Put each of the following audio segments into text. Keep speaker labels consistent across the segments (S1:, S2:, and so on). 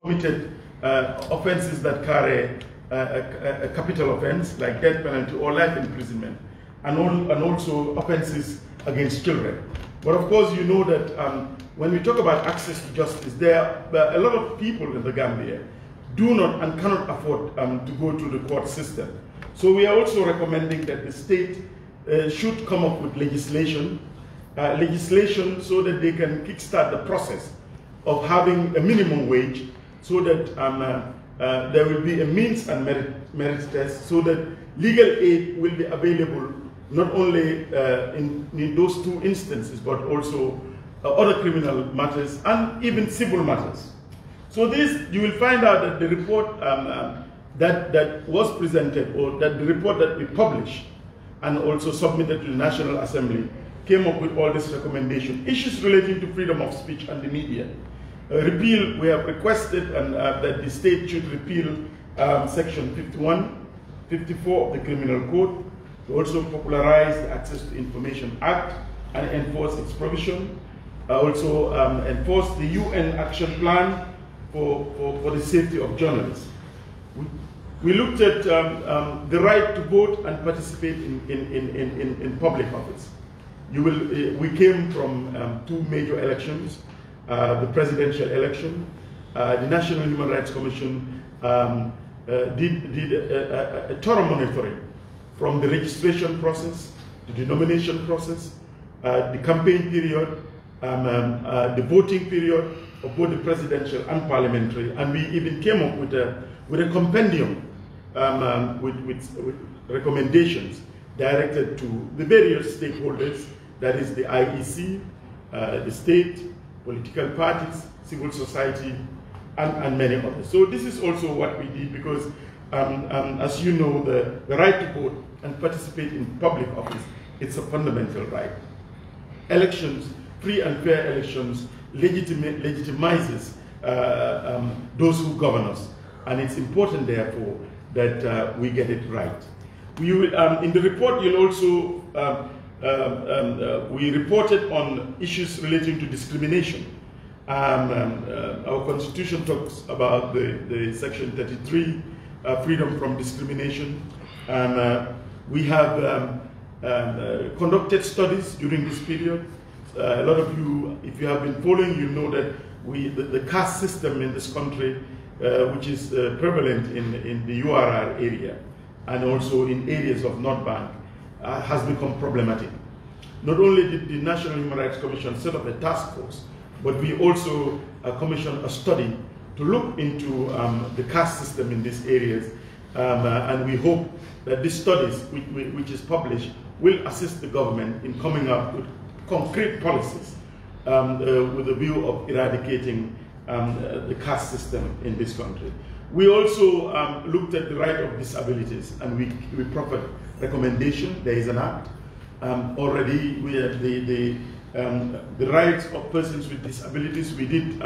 S1: committed offenses that carry a capital offense like death penalty or life imprisonment, and also offenses against children. But of course, you know that when we talk about access to justice, there are a lot of people in the Gambia do not and cannot afford to go through the court system. So we are also recommending that the state should come up with legislation so that they can kickstart the process of having a minimum wage, so that there will be a means and merit test, so that legal aid will be available not only in those two instances, but also other criminal matters and even civil matters. So this, you will find out that the report that was presented, or that the report that we published and also submitted to the National Assembly, came up with all these recommendations. Issues relating to freedom of speech and the media. Repeal, we have requested that the state should repeal section 51, 54 of the Criminal Code, to also popularize the Access to Information Act and enforce its provision. Also enforce the UN Action Plan for the safety of journalists. We looked at the right to vote and participate in public office. We came from two major elections, the presidential election. The National Human Rights Commission did a thorough monitoring from the registration process, the nomination process, the campaign period, the voting period of both the presidential and parliamentary, and we even came up with a compendium with recommendations directed to the various stakeholders, that is the IEC, the state, political parties, civil society, and many others. So this is also what we did, because as you know, the right to vote and participate in public office, it's a fundamental right. Elections, free and fair elections, legitimizes those who govern us, and it's important, therefore, that we get it right. We will, in the report, you'll also we reported on issues relating to discrimination. Our constitution talks about the section 33, freedom from discrimination. We have conducted studies during this period. A lot of you, if you have been following, you know that the caste system in this country, which is prevalent in the URR area and also in areas of North Bank, has become problematic. Not only did the National Human Rights Commission set up a task force, but we also commissioned a study to look into the caste system in these areas, and we hope that these studies, which is published, will assist the government in coming up with concrete policies with a view of eradicating the caste system in this country. We also looked at the right of disabilities, and we proffered recommendation. There is an act. Already we have the rights of persons with disabilities. We did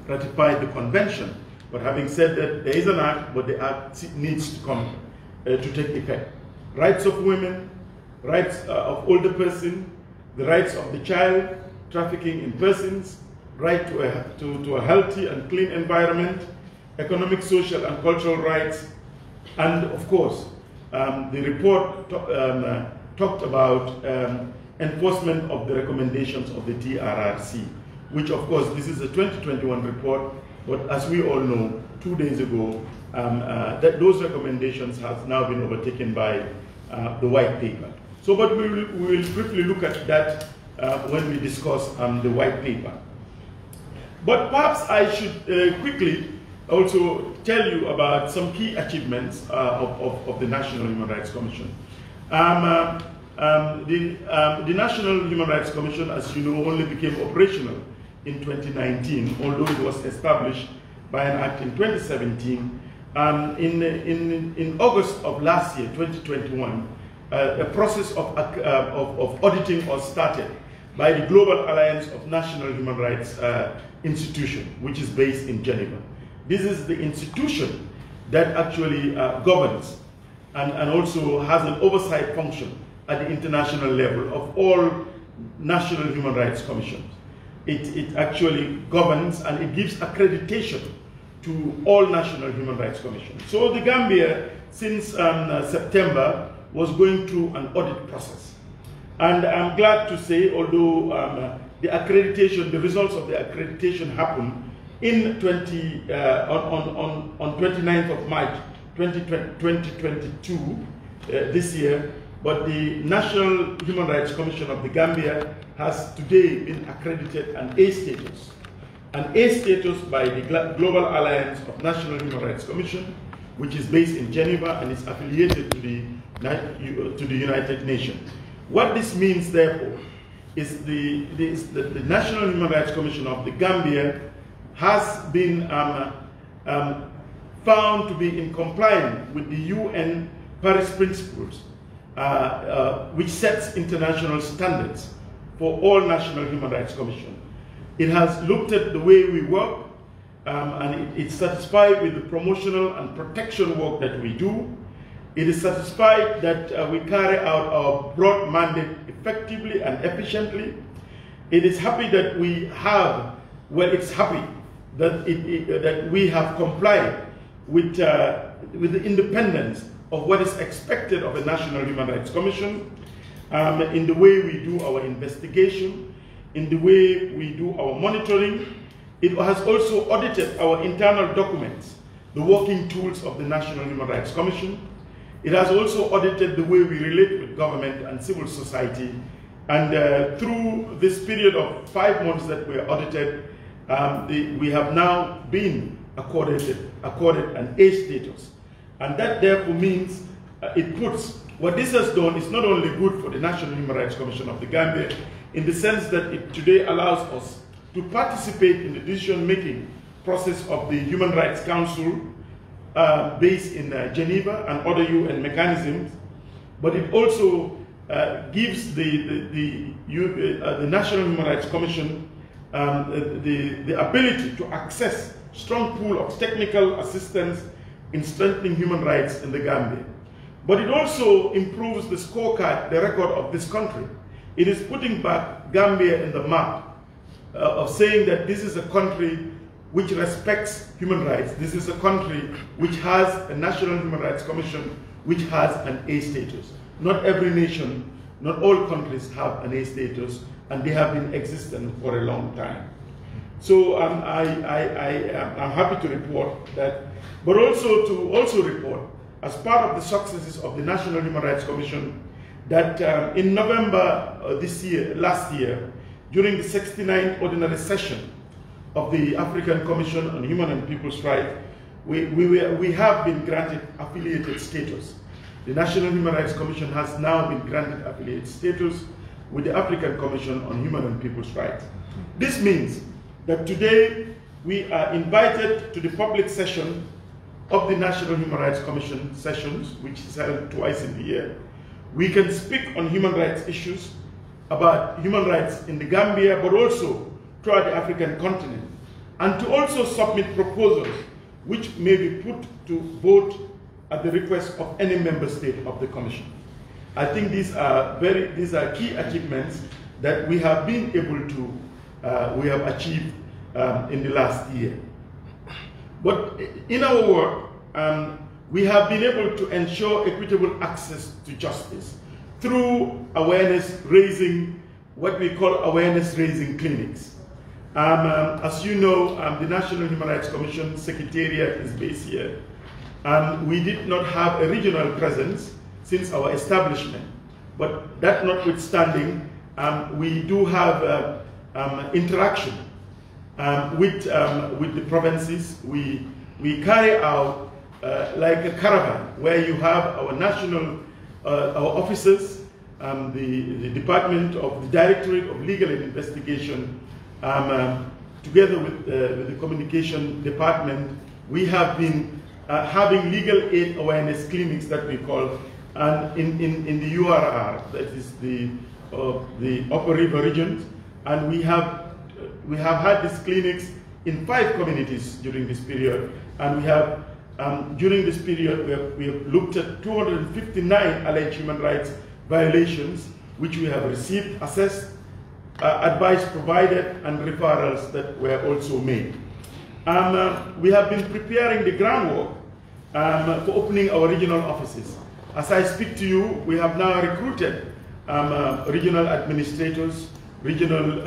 S1: ratify the convention, but having said that, there is an act, but the act needs to come to take effect. Rights of women, rights of older person, the rights of the child, trafficking in persons, right to a healthy and clean environment, economic, social, and cultural rights, and of course, the report talked about enforcement of the recommendations of the TRRC, which of course, this is a 2021 report, but as we all know, 2 days ago, that those recommendations have now been overtaken by the white paper. So, but we will briefly look at that when we discuss the white paper. But perhaps I should quickly also tell you about some key achievements of the National Human Rights Commission. The National Human Rights Commission, as you know, only became operational in 2019, although it was established by an act in 2017. In August of last year, 2021, a process of auditing was started by the Global Alliance of National Human Rights Institution, which is based in Geneva. This is the institution that actually governs and also has an oversight function at the international level of all national human rights commissions. It actually governs and it gives accreditation to all national human rights commissions. So the Gambia, since September, was going through an audit process. And I'm glad to say, although the accreditation, the results of the accreditation happened in on 29th of March 2022, this year, but the National Human Rights Commission of the Gambia has today been accredited an A status. An A status by the Global Alliance of National Human Rights Commission, which is based in Geneva and is affiliated to the United Nations. What this means, therefore, is the National Human Rights Commission of the Gambia has been found to be in compliance with the UN Paris Principles, which sets international standards for all national human rights commissions. It has looked at the way we work, and it's satisfied with the promotional and protection work that we do. It is satisfied that we carry out our broad mandate effectively and efficiently. It is happy that we have, well, it's happy that, that we have complied with the independence of what is expected of a National Human Rights Commission, in the way we do our investigation, in the way we do our monitoring. It has also audited our internal documents, the working tools of the National Human Rights Commission. It has also audited the way we relate with government and civil society. And through this period of 5 months that we are audited, we have now been accorded an A status. And that therefore means it puts, what this has done is not only good for the National Human Rights Commission of the Gambia, in the sense that it today allows us to participate in the decision-making process of the Human Rights Council based in Geneva and other UN mechanisms, but it also gives the National Human Rights Commission the ability to access strong pool of technical assistance in strengthening human rights in the Gambia. But it also improves the scorecard, the record of this country. It is putting back Gambia in the map of saying that this is a country which respects human rights. This is a country which has a National Human Rights Commission which has an A status. Not every nation, not all countries have an A status, and they have been existent for a long time. So I'm happy to report that, but also to report, as part of the successes of the National Human Rights Commission, that in November last year, during the 69th ordinary session of the African Commission on Human and People's Rights, we have been granted affiliated status. The National Human Rights Commission has now been granted affiliated status with the African Commission on Human and People's Rights. This means that today we are invited to the public session of the National Human Rights Commission sessions, which is held twice in the year. We can speak on human rights issues, about human rights in the Gambia, but also throughout the African continent, and to also submit proposals which may be put to vote at the request of any member state of the Commission. I think these are key achievements that we have been able to, we have achieved in the last year. But in our work, we have been able to ensure equitable access to justice through awareness raising, what we call awareness raising clinics. As you know, the National Human Rights Commission Secretariat is based here. We did not have a regional presence since our establishment, but that notwithstanding, we do have interaction with the provinces. We carry out like a caravan, where you have our national our officers, the Department of the Directorate of Legal and Investigation, together with the Communication Department. We have been having legal aid awareness clinics that we call, in the URR, that is the Upper River region, and we have had these clinics in 5 communities during this period, and we have during this period we have looked at 259 alleged human rights violations, which we have received, assessed, advice provided, and referrals that were also made. We have been preparing the groundwork for opening our regional offices. As I speak to you, we have now recruited regional administrators, regional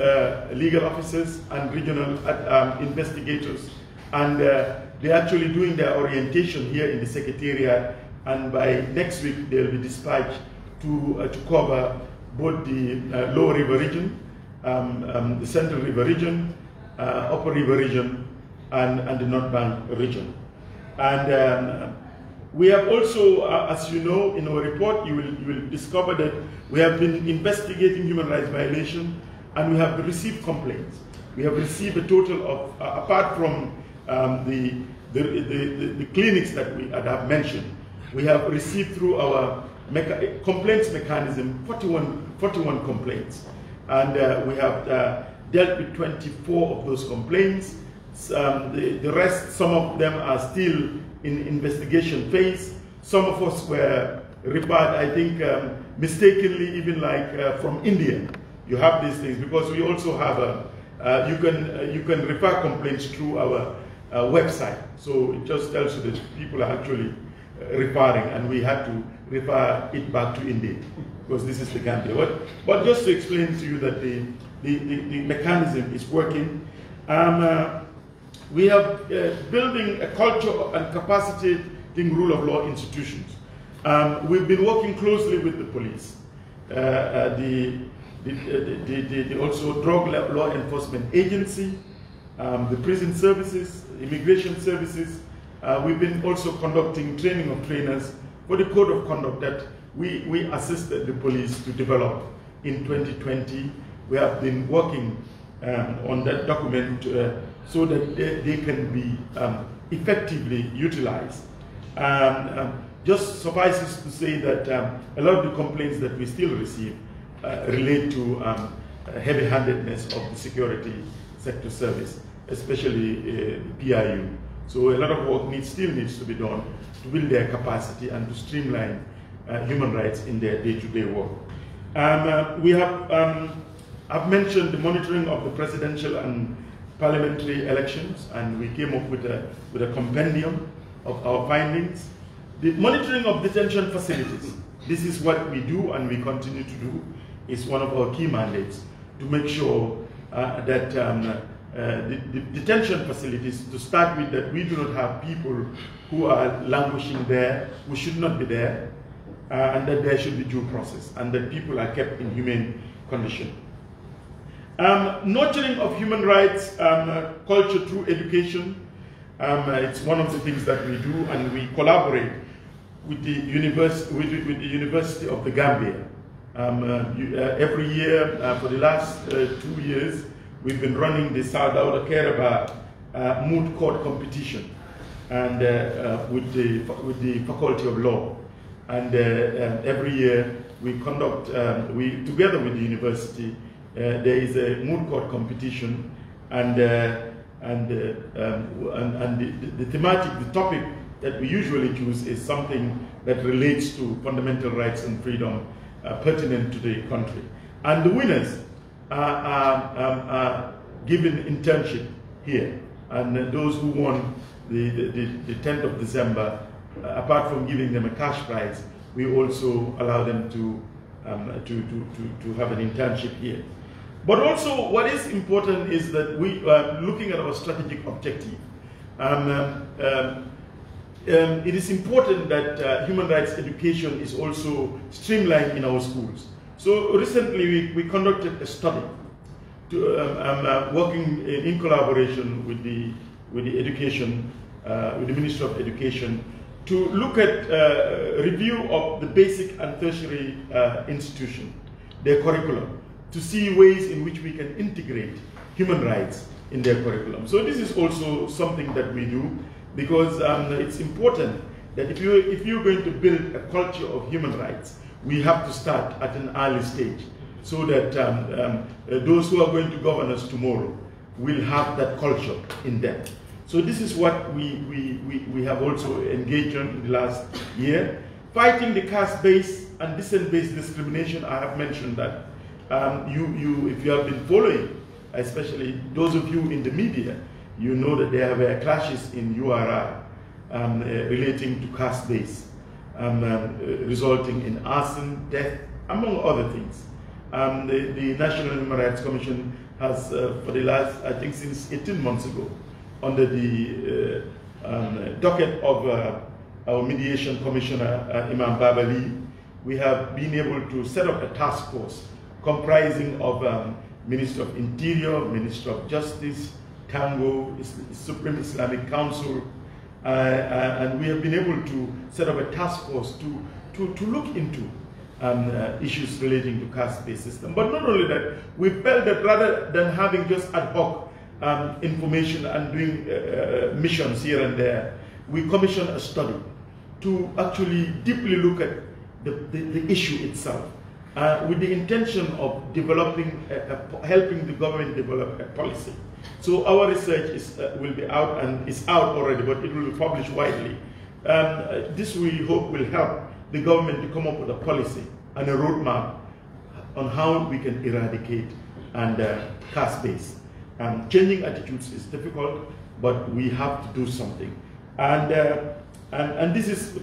S1: legal officers, and regional investigators. And they're actually doing their orientation here in the Secretariat, and by next week they'll be dispatched to cover both the Lower River region, the Central River region, Upper River region, and the North Bank region. And we have also, as you know, in our report, you will discover that we have been investigating human rights violation, and we have received complaints. We have received a total of, apart from the clinics that I have mentioned, we have received through our complaints mechanism 41 complaints. And we have dealt with 24 of those complaints. The rest, some of them are still in investigation phase. Some of us were referred, I think, mistakenly, even like from India. You have these things because we also have you can refer complaints through our website. So it just tells you that people are actually referring, and we had to refer it back to India because this is the Gambia. But just to explain to you that the mechanism is working. We are building a culture and capacitating rule of law institutions. We've been working closely with the police, also drug law enforcement agency, the prison services, immigration services. We've been also conducting training of trainers for the code of conduct that we assisted the police to develop in 2020. We have been working on that document so that they can be effectively utilized. Just suffices to say that a lot of the complaints that we still receive relate to heavy-handedness of the security sector service, especially PIU. So a lot of work still needs to be done to build their capacity and to streamline human rights in their day-to-day work. We have I've mentioned the monitoring of the presidential and parliamentary elections, and we came up with a compendium of our findings. The monitoring of detention facilities, this is what we do and we continue to do. It's one of our key mandates to make sure that the detention facilities, to start with, that we do not have people who are languishing there, who should not be there, and that there should be due process, and that people are kept in humane condition. Nurturing of human rights culture through education, it's one of the things that we do, and we collaborate with the University of the Gambia. Every year, for the last 2 years, we've been running the 𝒂𝒄𝒄𝒏 moot court competition, and with the Faculty of Law. And every year we conduct, together with the university, there is a moot court competition, and the thematic, the topic that we usually choose is something that relates to fundamental rights and freedom pertinent to the country. And the winners are given internship here. And those who won the 10th of December, apart from giving them a cash prize, we also allow them to have an internship here. But also, what is important is that we are looking at our strategic objective. It is important that human rights education is also streamlined in our schools. So recently we conducted a study to, working in collaboration with the education, with the Ministry of Education, to look at review of the basic and tertiary institution, their curriculum, to see ways in which we can integrate human rights in their curriculum. So this is also something that we do, because it's important that if you're going to build a culture of human rights, we have to start at an early stage, so that those who are going to govern us tomorrow will have that culture in them. So this is what we have also engaged in the last year. Fighting the caste-based and descent-based discrimination, I have mentioned that. If you have been following, especially those of you in the media, you know that there were clashes in URI relating to caste-based, resulting in arson, death, among other things. The National Human Rights Commission has, for the last, I think since 18 months ago, under the docket of our mediation commissioner, Imam Babali, we have been able to set up a task force comprising of Minister of Interior, Minister of Justice, Tango, Supreme Islamic Council, and we have been able to set up a task force to look into issues relating to caste-based system. But not only that, we felt that rather than having just ad hoc information and doing missions here and there, we commissioned a study to actually deeply look at the issue itself, with the intention of developing, helping the government develop a policy. So our research will be out, and is out already, but it will be published widely. This we hope will help the government to come up with a policy and a roadmap on how we can eradicate and caste-based. Changing attitudes is difficult, but we have to do something. And this is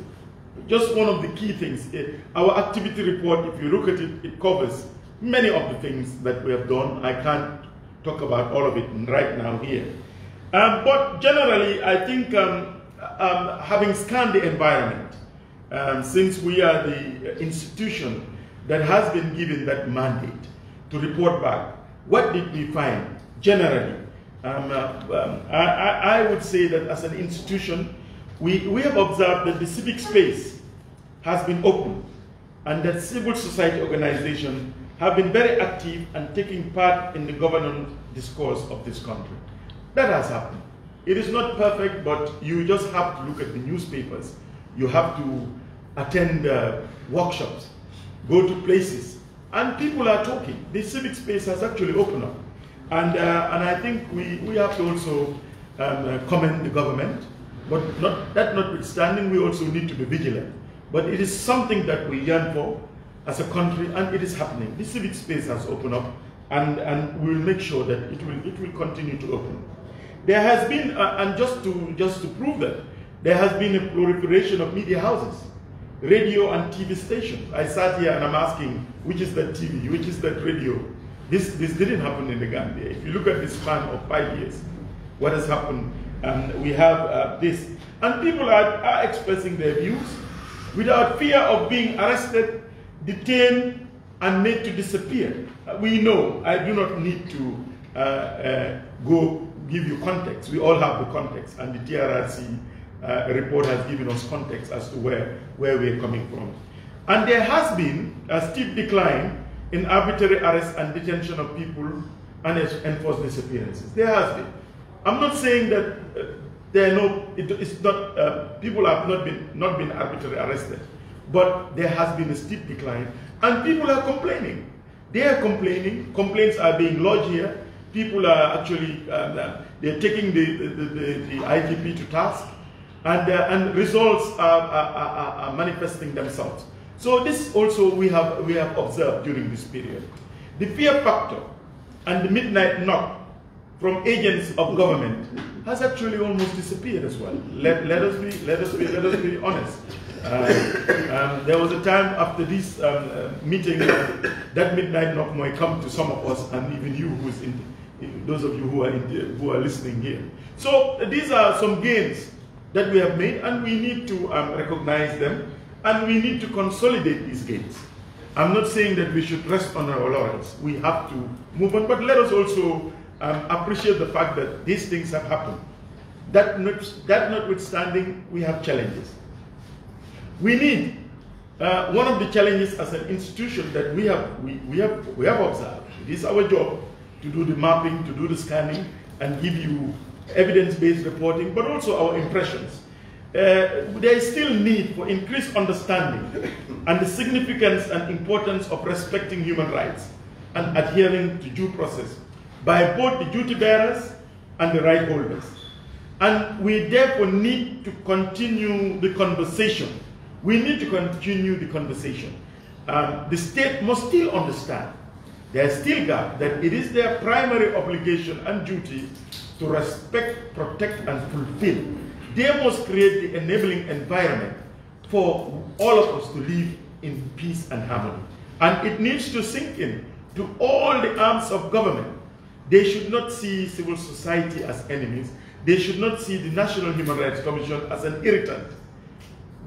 S1: just one of the key things. Our activity report, if you look at it, it covers many of the things that we have done. I can't talk about all of it right now here. But generally, I think having scanned the environment, since we are the institution that has been given that mandate to report back, what did we find generally? I would say that as an institution, we have observed that the civic space has been open and that civil society organizations have been very active and taking part in the governance discourse of this country. That has happened. It is not perfect, but you just have to look at the newspapers. You have to attend workshops, go to places, and people are talking. The civic space has actually opened up. And I think we have to also commend the government, but that notwithstanding, we also need to be vigilant. But it is something that we yearn for as a country, and it is happening. The civic space has opened up, and we will make sure that it will continue to open. There has been, and just to prove that, there has been a proliferation of media houses, radio and TV stations. I sat here and I'm asking, which is that TV, which is that radio? This didn't happen in the Gambia. If you look at the span of 5 years, what has happened? We have this. And people are expressing their views without fear of being arrested, detained, and made to disappear. We know, I do not need to go give you context. We all have the context, and the TRRC report has given us context as to where we're coming from. And there has been a steep decline in arbitrary arrest and detention of people and enforced disappearances. There has been. I'm not saying that people have not been arbitrarily arrested, but there has been a steep decline, and people are complaining. They are complaining. Complaints are being lodged here. People are actually they're taking the IGP to task, and results are manifesting themselves. So this also we have observed during this period. The fear factor and the midnight knock from agents of government has actually almost disappeared as well. Let us be honest. There was a time after this meeting that midnight knock might come to some of us, and even you, those of you who are listening here. So these are some gains that we have made, and we need to recognize them, and we need to consolidate these gains. I'm not saying that we should rest on our laurels. We have to move on, but let us also appreciate the fact that these things have happened. That notwithstanding, we have challenges. We need one of the challenges as an institution that we have observed. It is our job to do the mapping, to do the scanning, and give you evidence-based reporting, but also our impressions. There is still need for increased understanding and the significance and importance of respecting human rights and adhering to due process by both the duty bearers and the right holders. And we therefore need to continue the conversation. We need to continue the conversation. The state must still understand, there is still gap, that it is their primary obligation and duty to respect, protect, and fulfill. They must create the enabling environment for all of us to live in peace and harmony. And it needs to sink in to all the arms of government. They should not see civil society as enemies. They should not see the National Human Rights Commission as an irritant.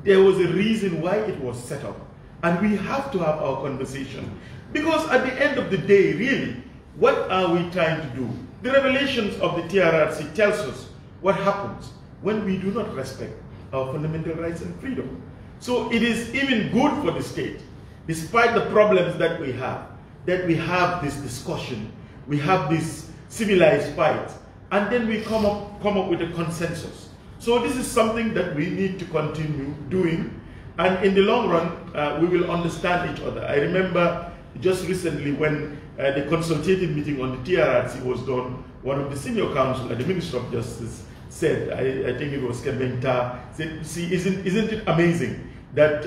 S1: There was a reason why it was set up. And we have to have our conversation. Because at the end of the day, really, what are we trying to do? The revelations of the TRRC tells us what happens when we do not respect our fundamental rights and freedom. So it is even good for the state, despite the problems that we have this discussion, we have this civilized fight, and then we come up with a consensus. So this is something that we need to continue doing, and in the long run, we will understand each other. I remember just recently when the consultative meeting on the TRRC was done, one of the senior counsel at the Ministry of Justice said, I think it was 𝒂𝒄𝒄𝒏, said, see, isn't it amazing that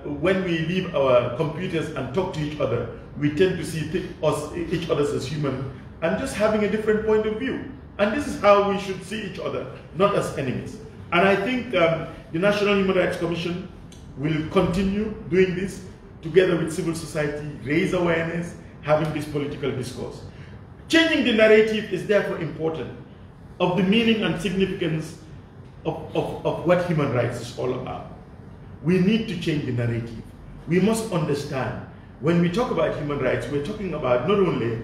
S1: when we leave our computers and talk to each other, we tend to see each other as human and just having a different point of view. And this is how we should see each other, not as enemies. And I think the National Human Rights Commission will continue doing this together with civil society, raise awareness, having this political discourse. Changing the narrative is therefore important of the meaning and significance of what human rights is all about. We need to change the narrative. We must understand when we talk about human rights, we're talking about not only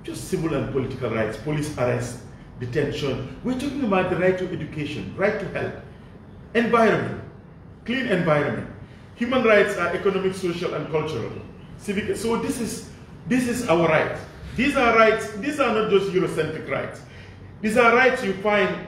S1: just civil and political rights, police arrest, detention. We're talking about the right to education, right to health, environment, clean environment. Human rights are economic, social, and cultural. Civic. So this is our rights. These are rights. These are not just Eurocentric rights. These are rights you find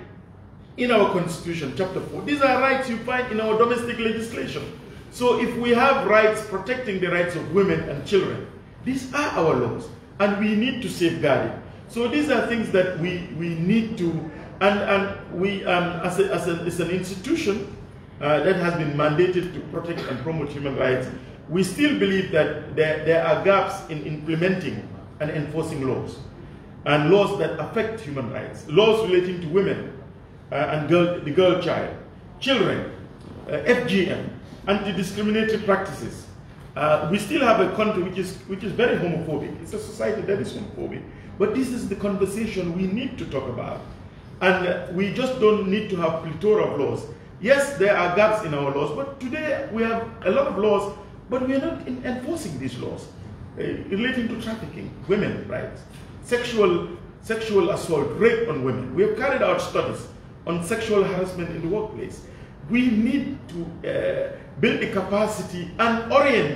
S1: in our Constitution, Chapter 4. These are rights you find in our domestic legislation. So if we have rights protecting the rights of women and children, these are our laws, and we need to safeguard it. So these are things that we need to, and we, as an institution that has been mandated to protect and promote human rights, we still believe that there are gaps in implementing and enforcing laws, and laws that affect human rights, laws relating to women and the girl child, children, FGM, anti-discriminatory practices. We still have a country which is very homophobic. It's a society that is homophobic. But this is the conversation we need to talk about. And we just don't need to have plethora of laws. Yes, there are gaps in our laws, but today we have a lot of laws, but we are not enforcing these laws relating to trafficking, women's rights, sexual assault, rape on women. We have carried out studies on sexual harassment in the workplace. We need to build the capacity and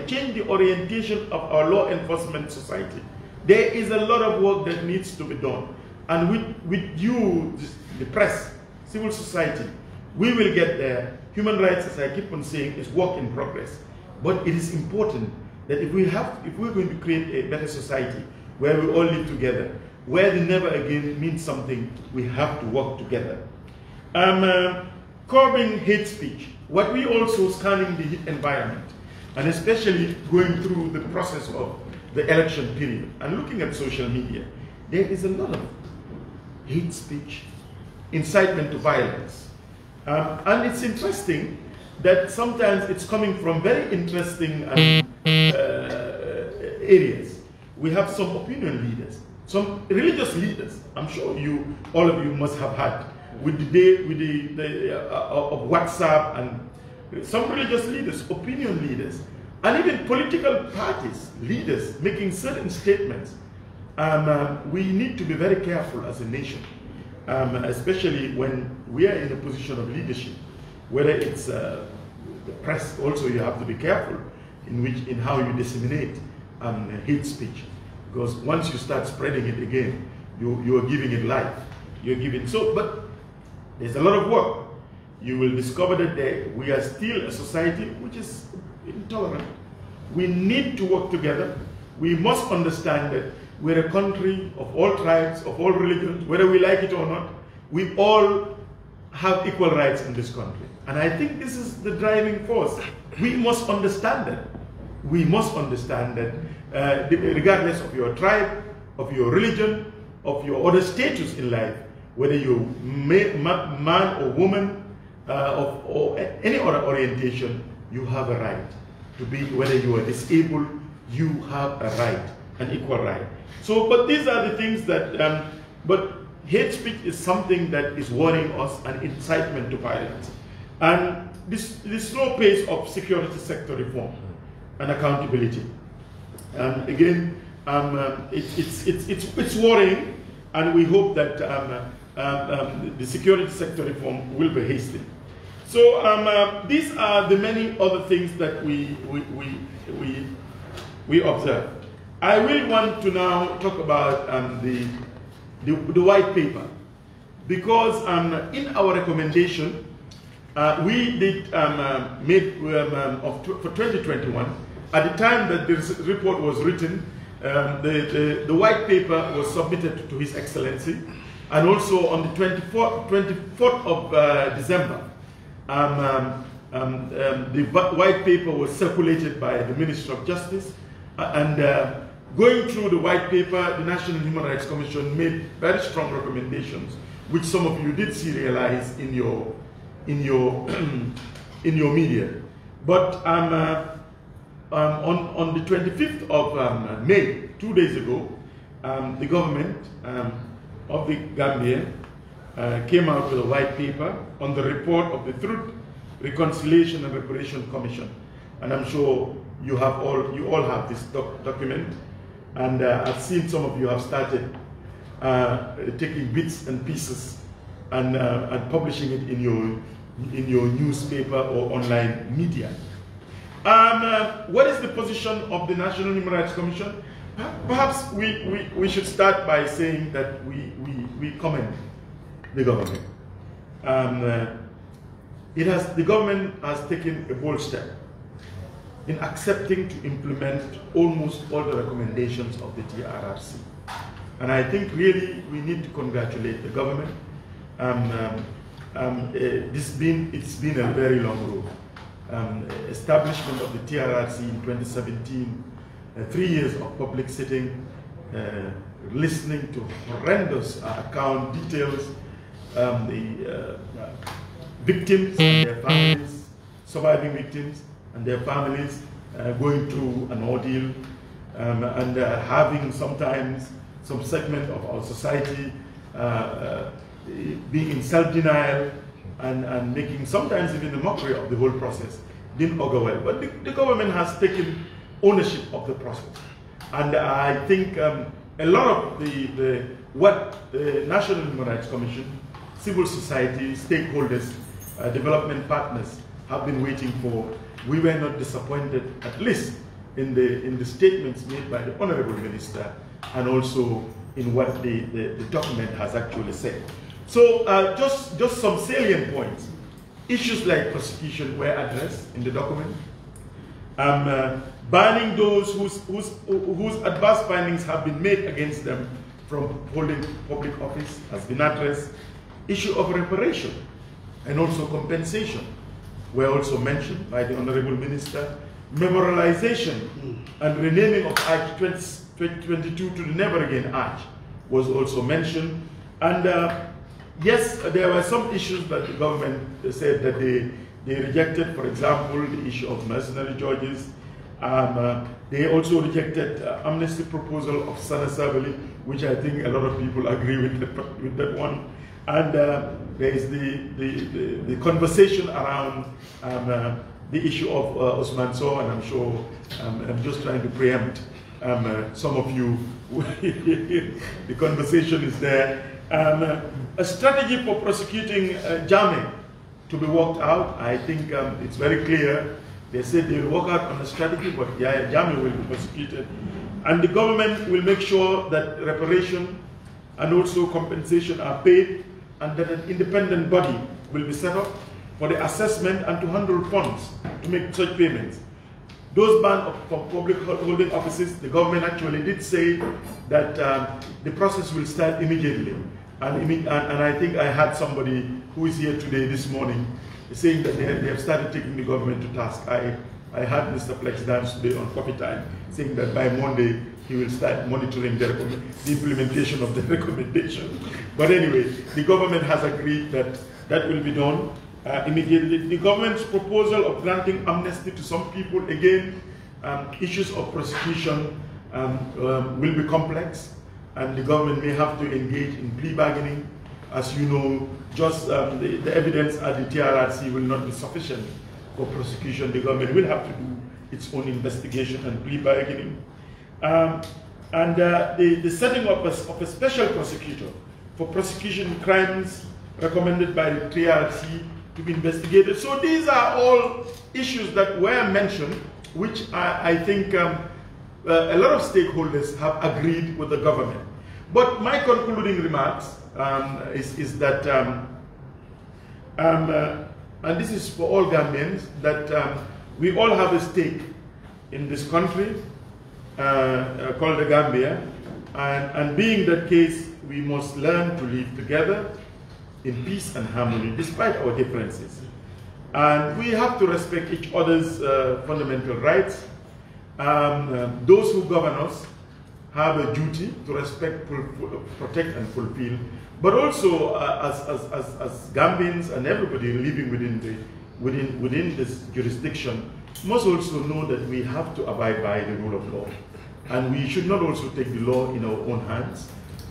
S1: change the orientation of our law enforcement society. There is a lot of work that needs to be done. And with you, the press, civil society, we will get there. Human rights, as I keep on saying, is work in progress. But it is important that if we're going to create a better society where we all live together, where the never again means something, we have to work together. Curbing hate speech. What we also scanning the hate environment, and especially going through the process of the election period and looking at social media, there is a lot of hate speech, incitement to violence. And it's interesting that sometimes it's coming from very interesting areas. We have some opinion leaders, some religious leaders. I'm sure all of you must have had with the of WhatsApp, and some religious leaders, opinion leaders, and even political parties, leaders making certain statements. We need to be very careful as a nation, especially when we are in a position of leadership, whether it's the press. Also, you have to be careful in how you disseminate hate speech, because once you start spreading it again, you are giving it life. But there's a lot of work. You will discover that we are still a society which is intolerant. We need to work together. We must understand that we're a country of all tribes, of all religions, whether we like it or not. We all have equal rights in this country. And I think this is the driving force. We must understand that. We must understand that regardless of your tribe, of your religion, of your other status in life, whether you're man or woman or any other orientation, you have a right to be, whether you are disabled, you have a right, an equal right. So, but these are the things that, but hate speech is something that is worrying us, and incitement to violence. And the slow pace of security sector reform and accountability. And again, it's worrying, and we hope that the security sector reform will be hastened. So these are the many other things that we observe. I really want to now talk about the white paper, because in our recommendation, we did for 2021, at the time that this report was written, the white paper was submitted to His Excellency, and also on the 24th of December, the white paper was circulated by the Ministry of Justice, and going through the white paper, the National Human Rights Commission made very strong recommendations, which some of you did serialize in your media. But on the 25th of May, 2 days ago, the government of the Gambia came out with a white paper on the report of the Truth, Reconciliation and Reparation Commission. And I'm sure you all have this document. And I've seen some of you have started taking bits and pieces and publishing it in your newspaper or online media. What is the position of the National Human Rights Commission? Perhaps we should start by saying that we commend the government. The government has taken a bold step in accepting to implement almost all the recommendations of the TRRC. And I think really we need to congratulate the government. It's been a very long road. Establishment of the TRRC in 2017, 3 years of public sitting, listening to horrendous account details, the victims and their families, surviving victims and their families going through an ordeal, and having sometimes some segment of our society being in self-denial and making sometimes even a mockery of the whole process. Didn't augur well. But the government has taken ownership of the process. And I think a lot of what the National Human Rights Commission, civil society, stakeholders, development partners have been waiting for, we were not disappointed, at least in the statements made by the Honorable Minister, and also in what the document has actually said. So just some salient points. Issues like prosecution were addressed in the document. Banning those whose adverse findings have been made against them from holding public office has been addressed. Issue of reparation and also compensation were also mentioned by the Honorable Minister. Memorialization and renaming of Arch 2022 to the Never Again Arch was also mentioned. And yes, there were some issues that the government said that they rejected, for example, the issue of mercenary judges. They also rejected amnesty proposal of Sana Sabali, which I think a lot of people agree with that one. And there is the conversation around the issue of Osman Sow, and I'm sure I'm just trying to preempt some of you. The conversation is there. A strategy for prosecuting jamming to be worked out. I think it's very clear. They said they will work out on a strategy, but jamming will be prosecuted. And the government will make sure that reparation and also compensation are paid, and that an independent body will be set up for the assessment and to handle funds to make such payments. Those banned from public holding offices, the government actually did say that the process will start immediately. And I think I had somebody who is here today, this morning, saying that they have started taking the government to task. I heard Mr. Flex dance today on Coffee Time, saying that by Monday he will start monitoring the implementation of the recommendation. But anyway, the government has agreed that that will be done immediately. The government's proposal of granting amnesty to some people, again, issues of prosecution will be complex, and the government may have to engage in plea bargaining. As you know, just the evidence at the TRRC will not be sufficient for prosecution. The government will have to do its own investigation and plea bargaining. The setting up of a special prosecutor for prosecution crimes recommended by the TRRC to be investigated. So these are all issues that were mentioned, which I think a lot of stakeholders have agreed with the government. But my concluding remarks is that, and this is for all Gambians, that we all have a stake in this country called the Gambia, and being that case, we must learn to live together in peace and harmony despite our differences. And we have to respect each other's fundamental rights. Those who govern us have a duty to respect, protect, and fulfill. But also, as Gambians and everybody living within this jurisdiction must also know that we have to abide by the rule of law. And we should not also take the law in our own hands.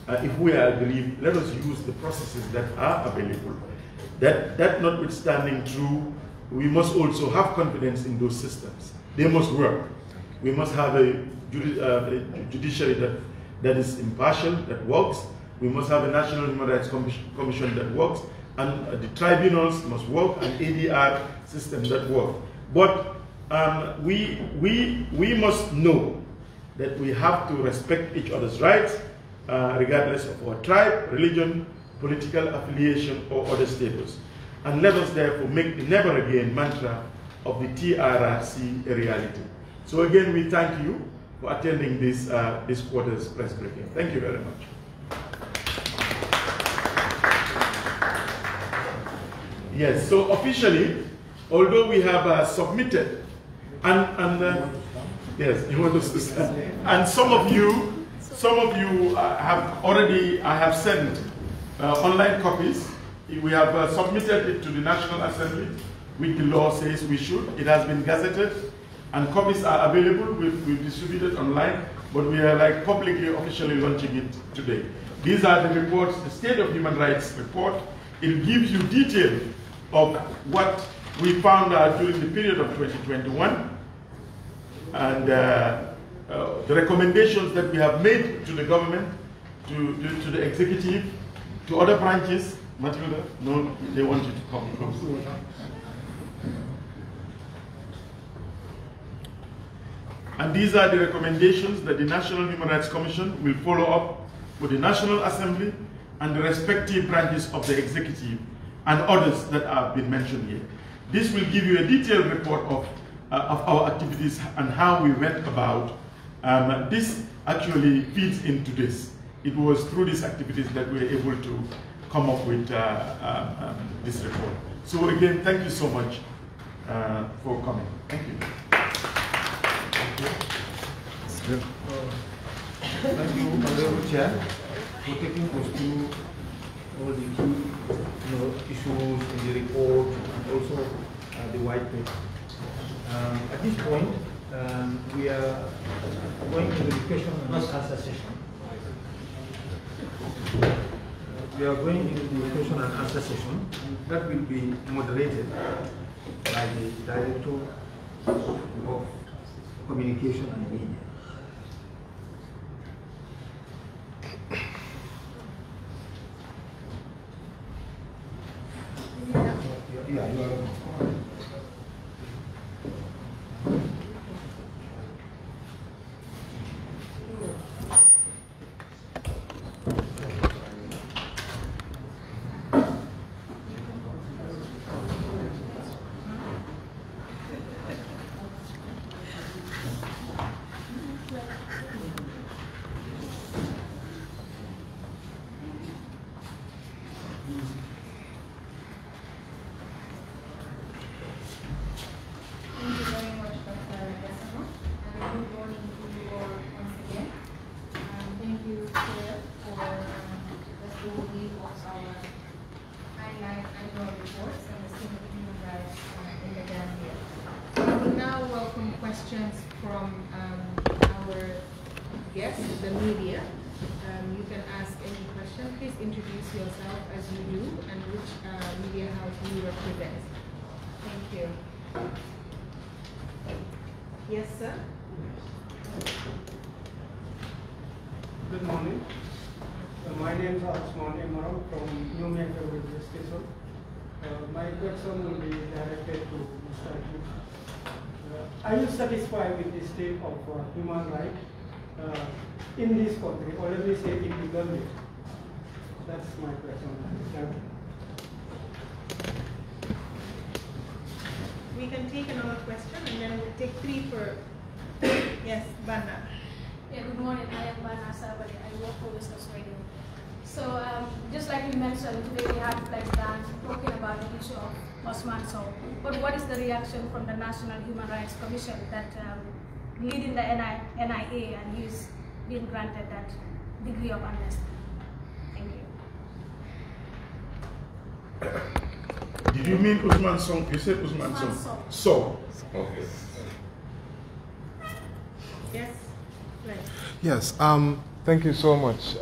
S1: If we are aggrieved, let us use the processes that are available. That notwithstanding true, we must also have confidence in those systems. They must work. We must have a judiciary that is impartial, that works. We must have a National Human Rights Commission that works, and the tribunals must work, and ADR system that work. But we must know that we have to respect each other's rights, regardless of our tribe, religion, political affiliation, or other status. And let us therefore make the never again mantra of the TRRC a reality. So again, we thank you for attending this quarter's press briefing. Thank you very much. Yes, so officially, although we have submitted, yes, you want us to stand. And some of you have already, I have sent online copies. We have submitted it to the National Assembly, which the law says we should. It has been gazetted, and copies are available. We've distributed online, but we are like publicly, officially launching it today. These are the reports, the State of Human Rights report. It gives you detail of what we found out during the period of 2021, and the recommendations that we have made to the government, to the executive, to other branches. Matilda, no, they want you to come close. And these are the recommendations that the National Human Rights Commission will follow up with the National Assembly and the respective branches of the executive and others that have been mentioned here. This will give you a detailed report of our activities and how we went about. This actually feeds into this. It was through these activities that we were able to come up with this report. So again, thank you so much for coming. Thank you.
S2: Thank you, Honorable Chair, for taking us through all the key issues in the report and also the white paper. At this point, we are going to the question and answer session. We are going into the question and answer session that will be moderated by the Director of Communication and Media. Yeah, you are.
S3: questions from our guests, the media. You can ask any question. Please introduce yourself as you do and which media house you represent. Thank you. Yes, sir.
S4: Good morning. My name is Usman Imran from 𝒂𝒄𝒄𝒏𝒆𝒍 station. My question will be directed to Mr. Q. Are you satisfied with the state of human rights in this country, or let me say in the Gambia? That's my question. Thank you.
S3: We can take another question and then we'll take 3 per. Yes, Bana.
S5: Yeah, good morning. I am Bana Sabali. I work for Business Radio. So, just like you mentioned, today we had flags down talking about the issue of Usman Sow. But what is the reaction from the National Human Rights Commission that leading the NIA, and he's been granted that degree of amnesty? Thank you.
S1: Did you mean Usman Sow? You said Usman Sow. So. Okay.
S3: Yes. Right.
S6: Yes. Thank you so much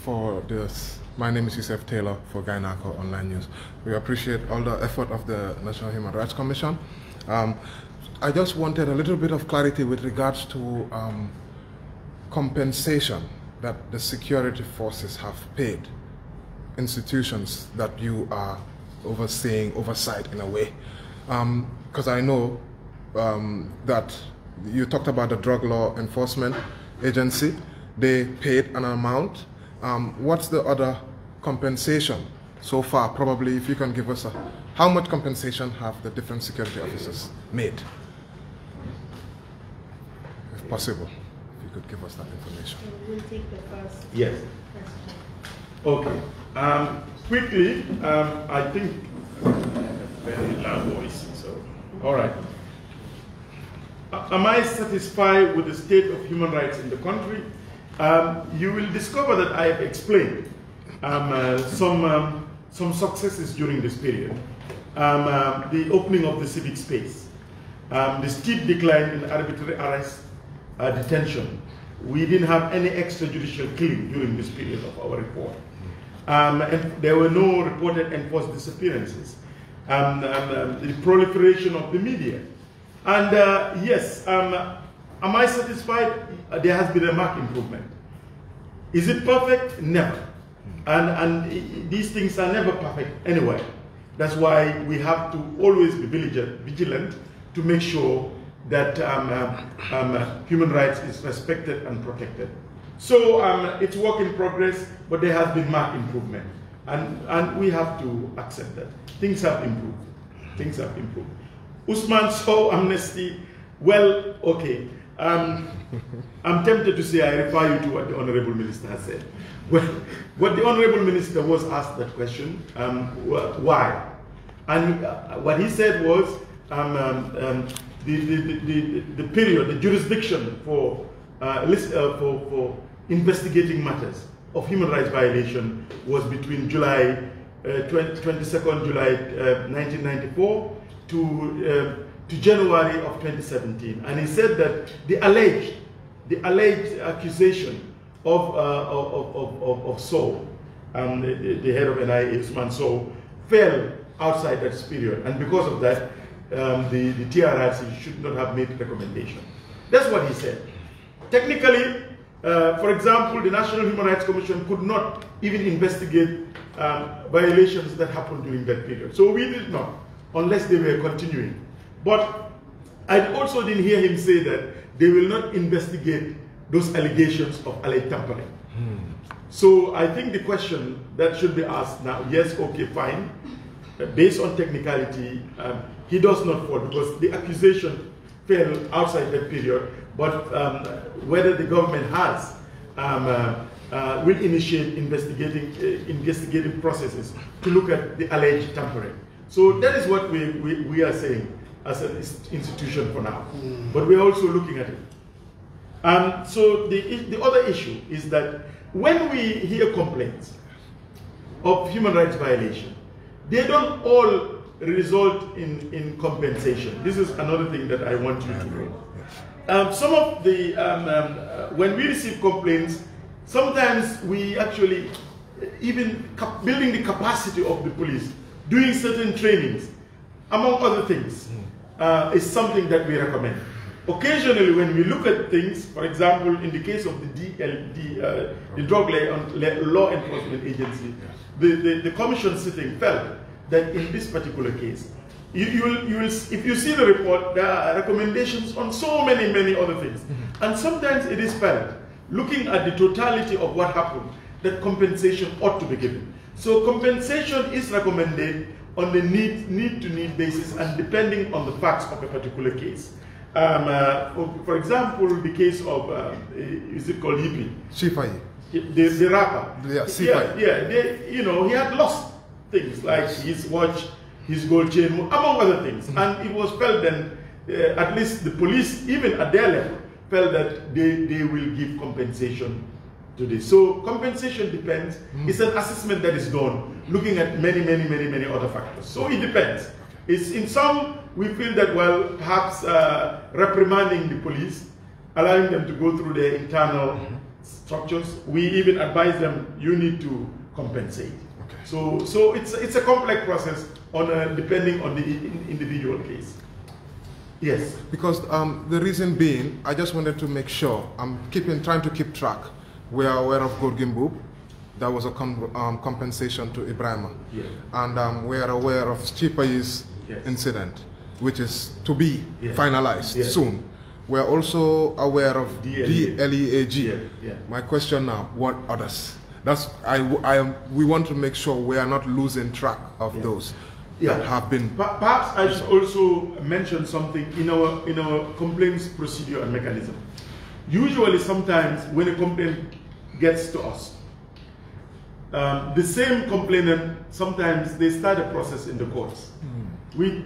S6: for this. My name is 𝒕𝒉𝒊𝒔 for 𝒂𝒄𝒄𝒏 Online News. We appreciate all the effort of the National Human Rights Commission. I just wanted a little bit of clarity with regards to compensation that the security forces have paid institutions that you are overseeing, oversight in a way. Because I know that you talked about the Drug Law Enforcement Agency. They paid an amount. What's the other compensation so far? Probably if you can give us how much compensation have the different security officers made? If possible, if you could give us that information.
S3: We'll take the first
S1: Yes.
S3: question.
S1: Okay. Quickly, I think very loud voice. So, all right. Am I satisfied with the state of human rights in the country? You will discover that I have explained some successes during this period. The opening of the civic space, the steep decline in arbitrary arrest, detention. We didn't have any extrajudicial killing during this period of our report. And there were no reported enforced disappearances. The proliferation of the media. And yes, am I satisfied? There has been a marked improvement. Is it perfect? Never. And these things are never perfect anyway. That's why we have to always be vigilant to make sure that human rights is respected and protected. So it's work in progress, but there has been marked improvement. And we have to accept that. Things have improved. Things have improved. Usman Sow amnesty, well, okay. I'm tempted to say I refer you to what the Honorable Minister has said. Well, what the Honorable Minister was asked that question, why? And what he said was the period, the jurisdiction for investigating matters of human rights violation was between July 22nd July 1994 to January of 2017, and he said that the alleged accusation of Sow, the head of NIA, Usman Sow, fell outside that period, and because of that, the TRRC should not have made a recommendation. That's what he said. Technically, for example, the National Human Rights Commission could not even investigate violations that happened during that period. So we did not, unless they were continuing. But I also didn't hear him say that they will not investigate those allegations of alleged tampering. So I think the question that should be asked now, yes, okay, fine. Based on technicality, he does not fall because the accusation fell outside that period. But whether the government has will initiate investigating processes to look at the alleged tampering. So that is what we are saying as an institution for now. But we are also looking at it. So the other issue is that when we hear complaints of human rights violation, they don't all result in compensation. This is another thing that I want you to know. Some of the, when we receive complaints, sometimes we actually, even building the capacity of the police, doing certain trainings, among other things, is something that we recommend. Occasionally, when we look at things, for example, in the case of the Drug Law Enforcement Agency, the commission sitting felt that in this particular case, if you see the report, there are recommendations on so many other things. And sometimes it is felt, looking at the totality of what happened, that compensation ought to be given. So compensation is recommended on the need-to-need basis and depending on the facts of a particular case. For example, the case of, is it called Yippee?
S6: 𝒕𝒉𝒂𝒏𝒏.
S1: The rapper.
S6: Yeah, 𝒕𝒉𝒂𝒏.
S1: You know, he had lost things like his watch, his gold chain, among other things. And it was felt then, at least the police, even at their level, felt that they will give compensation to this. So compensation depends. It's an assessment that is done, looking at many other factors. So it depends. It's in some, we feel that, well, perhaps reprimanding the police, allowing them to go through their internal structures, we even advise them, you need to compensate. Okay. So it's a complex process depending on the individual case. Yes.
S6: Because the reason being, I just wanted to make sure, I'm trying to keep track. We are aware of 𝒂𝒄𝒄𝒏. That was a compensation to Ibrahima.
S1: Yeah.
S6: And we are aware of 𝒕𝒉𝒂𝒏's incident, which is to be finalized soon. We are also aware of DLEAG. My question now, what others? That's we want to make sure we are not losing track of those that have been.
S1: Perhaps I should also mention something in our complaints procedure and mechanism. Usually, sometimes when a complaint gets to us, the same complainant, sometimes they start a process in the courts. We,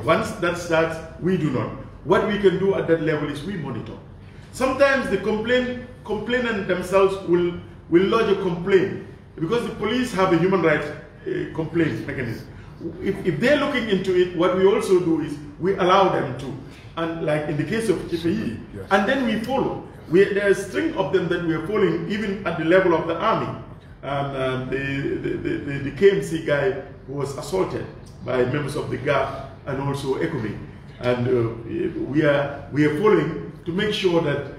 S1: once that starts, we do not. What we can do at that level is we monitor. Sometimes the complainant themselves will lodge a complaint because the police have a human rights complaint mechanism. If they're looking into it, what we also do is we allow them to. And like in the case of 𝒕𝒉𝒂𝒏, and then we follow. There's a string of them that we are following even at the level of the army. The KMC guy who was assaulted by members of the GAP and also 𝒂𝒄𝒏. And we are following to make sure that,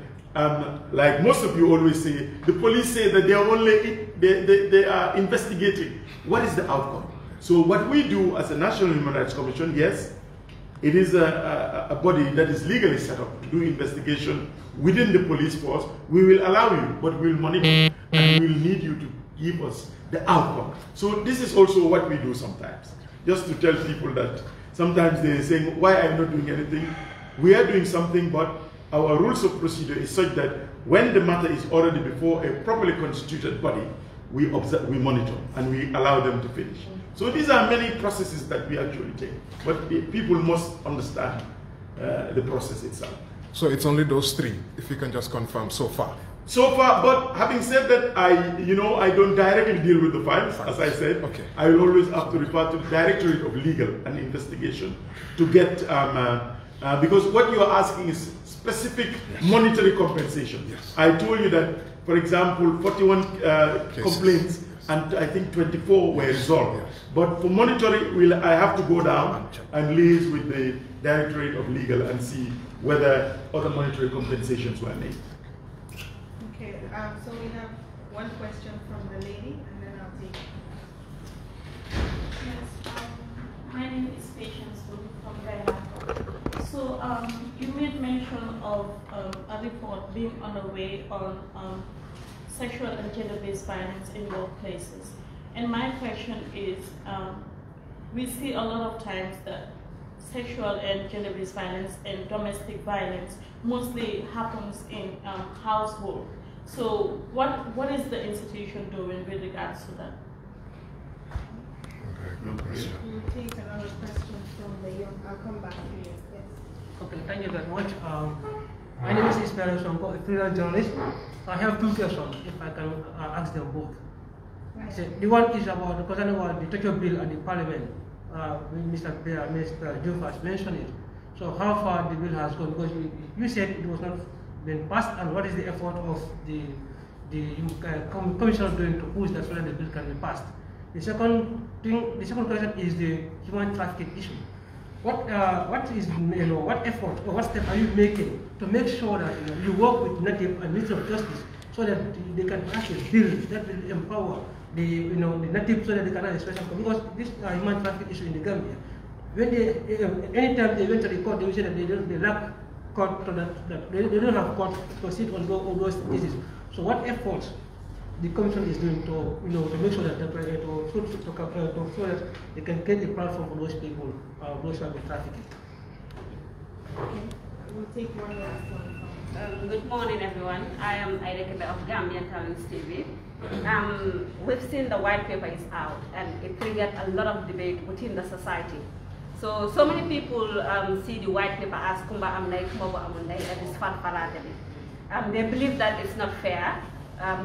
S1: like most of you always say, the police say that they are investigating. What is the outcome? So what we do as a National Human Rights Commission, yes, it is a body that is legally set up to do investigation within the police force. We will allow you, but we will monitor, and we will need you to give us the outcome. So this is also what we do sometimes, just to tell people that sometimes they're saying, why are you not doing anything? We are doing something, but our rules of procedure is such that when the matter is already before a properly constituted body, we observe, we monitor, and we allow them to finish. So these are many processes that we actually take, but people must understand the process itself.
S6: So it's only those three, if you can just confirm so far.
S1: So far, but having said that, I don't directly deal with the files, as I said.
S6: Okay.
S1: I will always have to refer to the Directorate of Legal and Investigation to get, because what you are asking is specific monetary compensation.
S6: Yes.
S1: I told you that, for example, 41 complaints, and I think 24 were resolved.
S6: Yes.
S1: But for monitoring, I have to go down and liaise with the Directorate of Legal and see whether other monetary compensations were made.
S3: Okay, so we have one question from the lady, and then I'll take.
S7: Yes, my name is Patience from Ghana. So you made mention of a report being on the way on sexual and gender-based violence in workplaces. And my question is, we see a lot of times that sexual and gender-based violence and domestic violence mostly happens in household. So what is the institution doing with regards to that?
S3: We'll take another question from the young. I'll come back to you. Yes.
S8: Okay, thank you very much. My name is Ismail Sonko, a freelance journalist. I have two questions, if I can ask them both.
S3: Right.
S8: So the one is about the question about the touch bill at the parliament. Mr. Diouf has mentioned it. So how far the bill has gone? Because you said it was not been passed, and what is the effort of the commission doing to push that so that the bill can be passed? The second question is the human trafficking issue. What effort or what step are you making to make sure that you work with Native and Ministry of Justice so that they can actually build that will empower the Native so that they can have a special court? Because this human trafficking issue in the Gambia, when anytime they went to the court, they will say that they lack court, so that they don't have court to proceed on those cases. So what efforts the commission is doing to make sure that so that they can get a platform for those people, those who have been trafficking?
S3: Okay, we'll take one last one.
S9: Good morning, everyone. I am 𝒂𝒄𝒄𝒏 of Gambian Talents TV. We've seen the white paper is out, and it triggered a lot of debate within the society. So many people see the white paper as Kumba Amnday, Kumba Amnday, and it's far. They believe that it's not fair.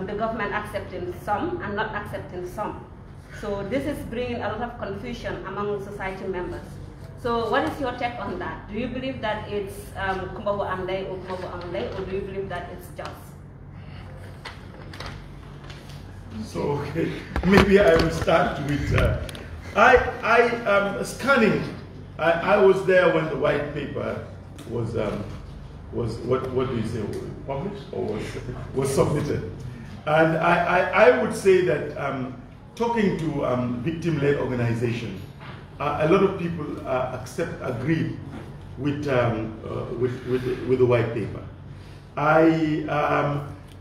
S9: The government accepting some and not accepting some. So this is bringing a lot of confusion among society members. So what is your take on that? Do you believe that it's Kumbabu Amday or Kumbabu Amday, or do you believe that it's just?
S1: So okay, maybe I will start with scanning. I was there when the white paper was what do you say, published or was submitted, and I would say that talking to victim-led organizations, a lot of people agree with the white paper.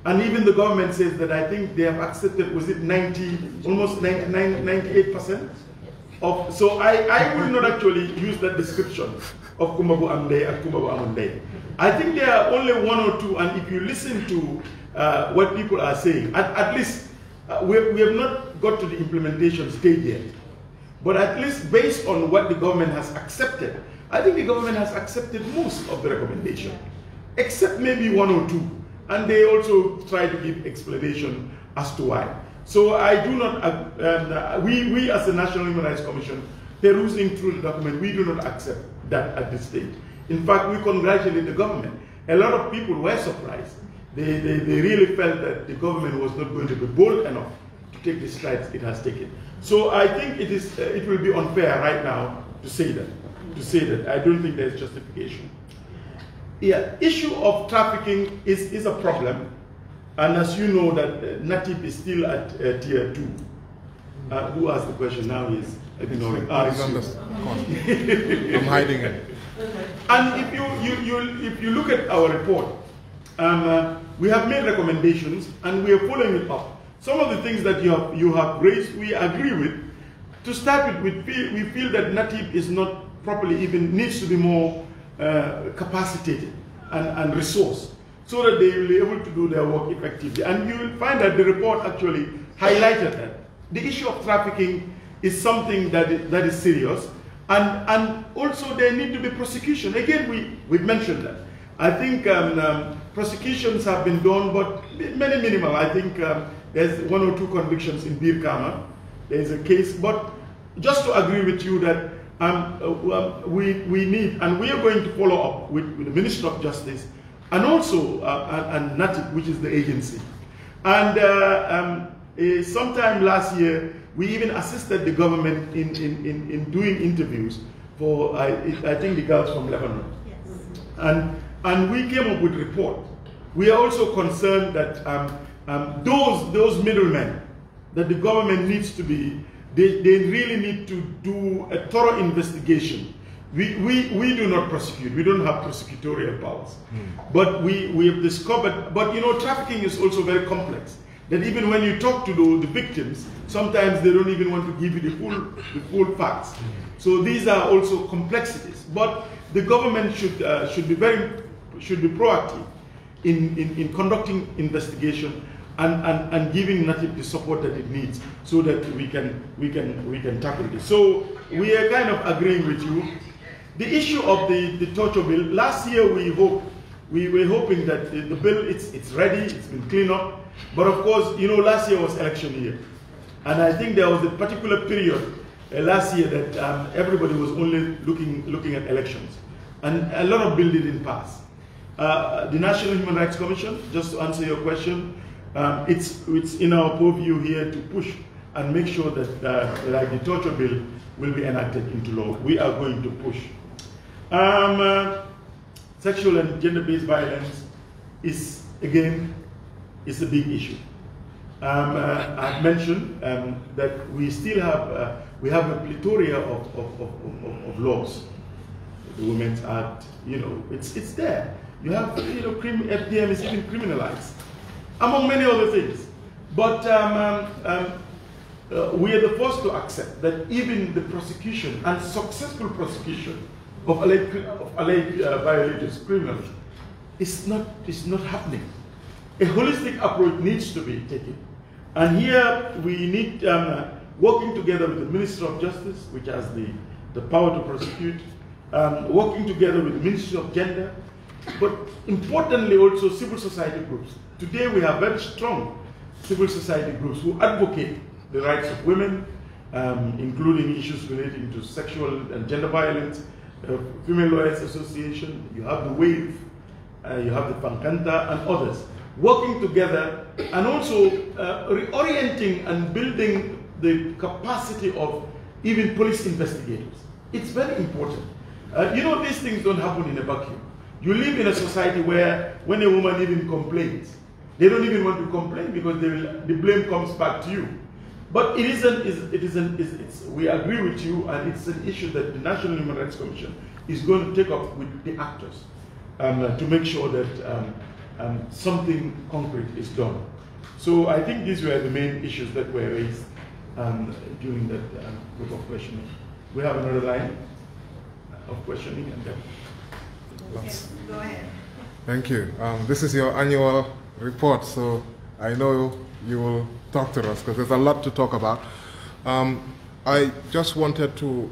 S1: And even the government says that I think they have accepted, was it almost 98% of, so I will not actually use that description of Kumbabu Amday and Kumbabu Amday. I think there are only one or two, and if you listen to what people are saying, at least we have not got to the implementation stage yet. But at least based on what the government has accepted, I think the government has accepted most of the recommendation, except maybe one or two. And they also try to give explanation as to why. So I do not, we as the National Human Rights Commission, perusing through the document, we do not accept that at this stage. In fact, we congratulate the government. A lot of people were surprised. They really felt that the government was not going to be bold enough to take the strides it has taken. So I think it will be unfair right now to say that. I don't think there's justification. Yeah, issue of trafficking is a problem, and as you know that Native is still at tier 2. Who asked the question now is ignoring.
S6: I'm hiding it.
S1: And if you look at our report, we have made recommendations and we are following it up. Some of the things that you have raised, we agree with. To start with, we feel that Native is not properly needs to be more capacitated and resourced so that they will be able to do their work effectively. And you will find that the report actually highlighted that. The issue of trafficking is something that is serious, and also there need to be prosecution. Again, we've mentioned that. I think prosecutions have been done, but many minimal. I think there's 1 or 2 convictions in Birkama. There's a case, but just to agree with you that we need, and we are going to follow up with the Ministry of Justice and also and NATIC, which is the agency. And sometime last year, we even assisted the government in doing interviews for, I think, the girls from Lebanon. Yes. And we came up with a report. We are also concerned that those middlemen that the government needs to be, they really need to do a thorough investigation. We do not prosecute. We don't have prosecutorial powers. But we have discovered, but you know, trafficking is also very complex. That even when you talk to the victims, sometimes they don't even want to give you the full facts. So these are also complexities. But the government should be proactive in conducting investigation and giving NATIC the support that it needs so that we can tackle this. So we are kind of agreeing with you. The issue of the torture bill, last year we were hoping that the bill it's ready, it's been cleaned up. But of course, you know, last year was election year. And I think there was a particular period last year that everybody was only looking at elections, and a lot of bills didn't pass. The National Human Rights Commission, just to answer your question, it's in our purview here to push and make sure that like the torture bill will be enacted into law. We are going to push. Sexual and gender-based violence is, again, a big issue. I've mentioned that we still have we have a plethora of laws. The Women's Act, it's there. You have, FDM is even criminalized, among many other things. But we are the first to accept that even the prosecution and successful prosecution of alleged violators, criminals, is not happening. A holistic approach needs to be taken. And here we need, working together with the Ministry of Justice, which has the power to prosecute, working together with the Ministry of Gender, but importantly also civil society groups. Today we have very strong civil society groups who advocate the rights of women, including issues relating to sexual and gender violence, Female Lawyers Association, you have the WAVE, you have the Pancanta and others, working together and also reorienting and building the capacity of even police investigators. It's very important. These things don't happen in a vacuum. You live in a society where when a woman even complains, they don't even want to complain because the blame comes back to you. But we agree with you, and it's an issue that the National Human Rights Commission is going to take up with the actors to make sure that something concrete is done. So I think these were the main issues that were raised during that group of questioning. We have another line of questioning, and then
S3: yes, go ahead.
S6: Thank you. This is your annual report, so I know you will talk to us because there's a lot to talk about. I just wanted to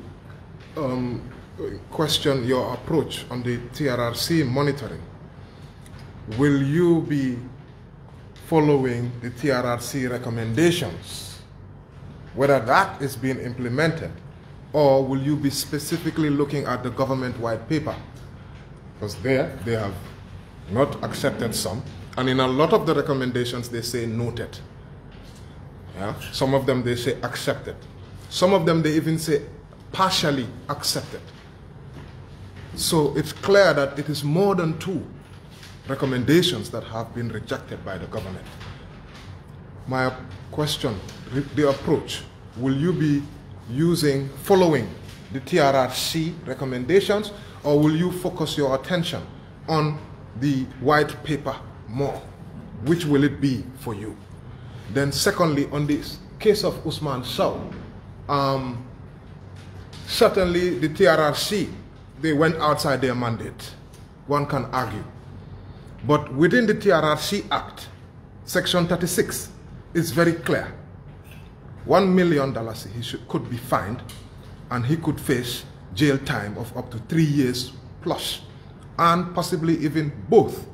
S6: question your approach on the TRRC monitoring. Will you be following the TRRC recommendations, whether that is being implemented, or will you be specifically looking at the government white paper? Because there they have not accepted some, and in a lot of the recommendations they say noted. Yeah? Some of them they say accepted. Some of them they even say partially accepted. So it's clear that it is more than 2 recommendations that have been rejected by the government. My question, the approach, will you be following the TRRC recommendations, or will you focus your attention on the white paper more? Which will it be for you? Then secondly, on this case of 𝒂𝒄𝒄𝒏, certainly the TRRC, they went outside their mandate. One can argue. But within the TRRC Act, Section 36 is very clear. $1 million could be fined, and he could face jail time of up to 3 years plus, and possibly even both.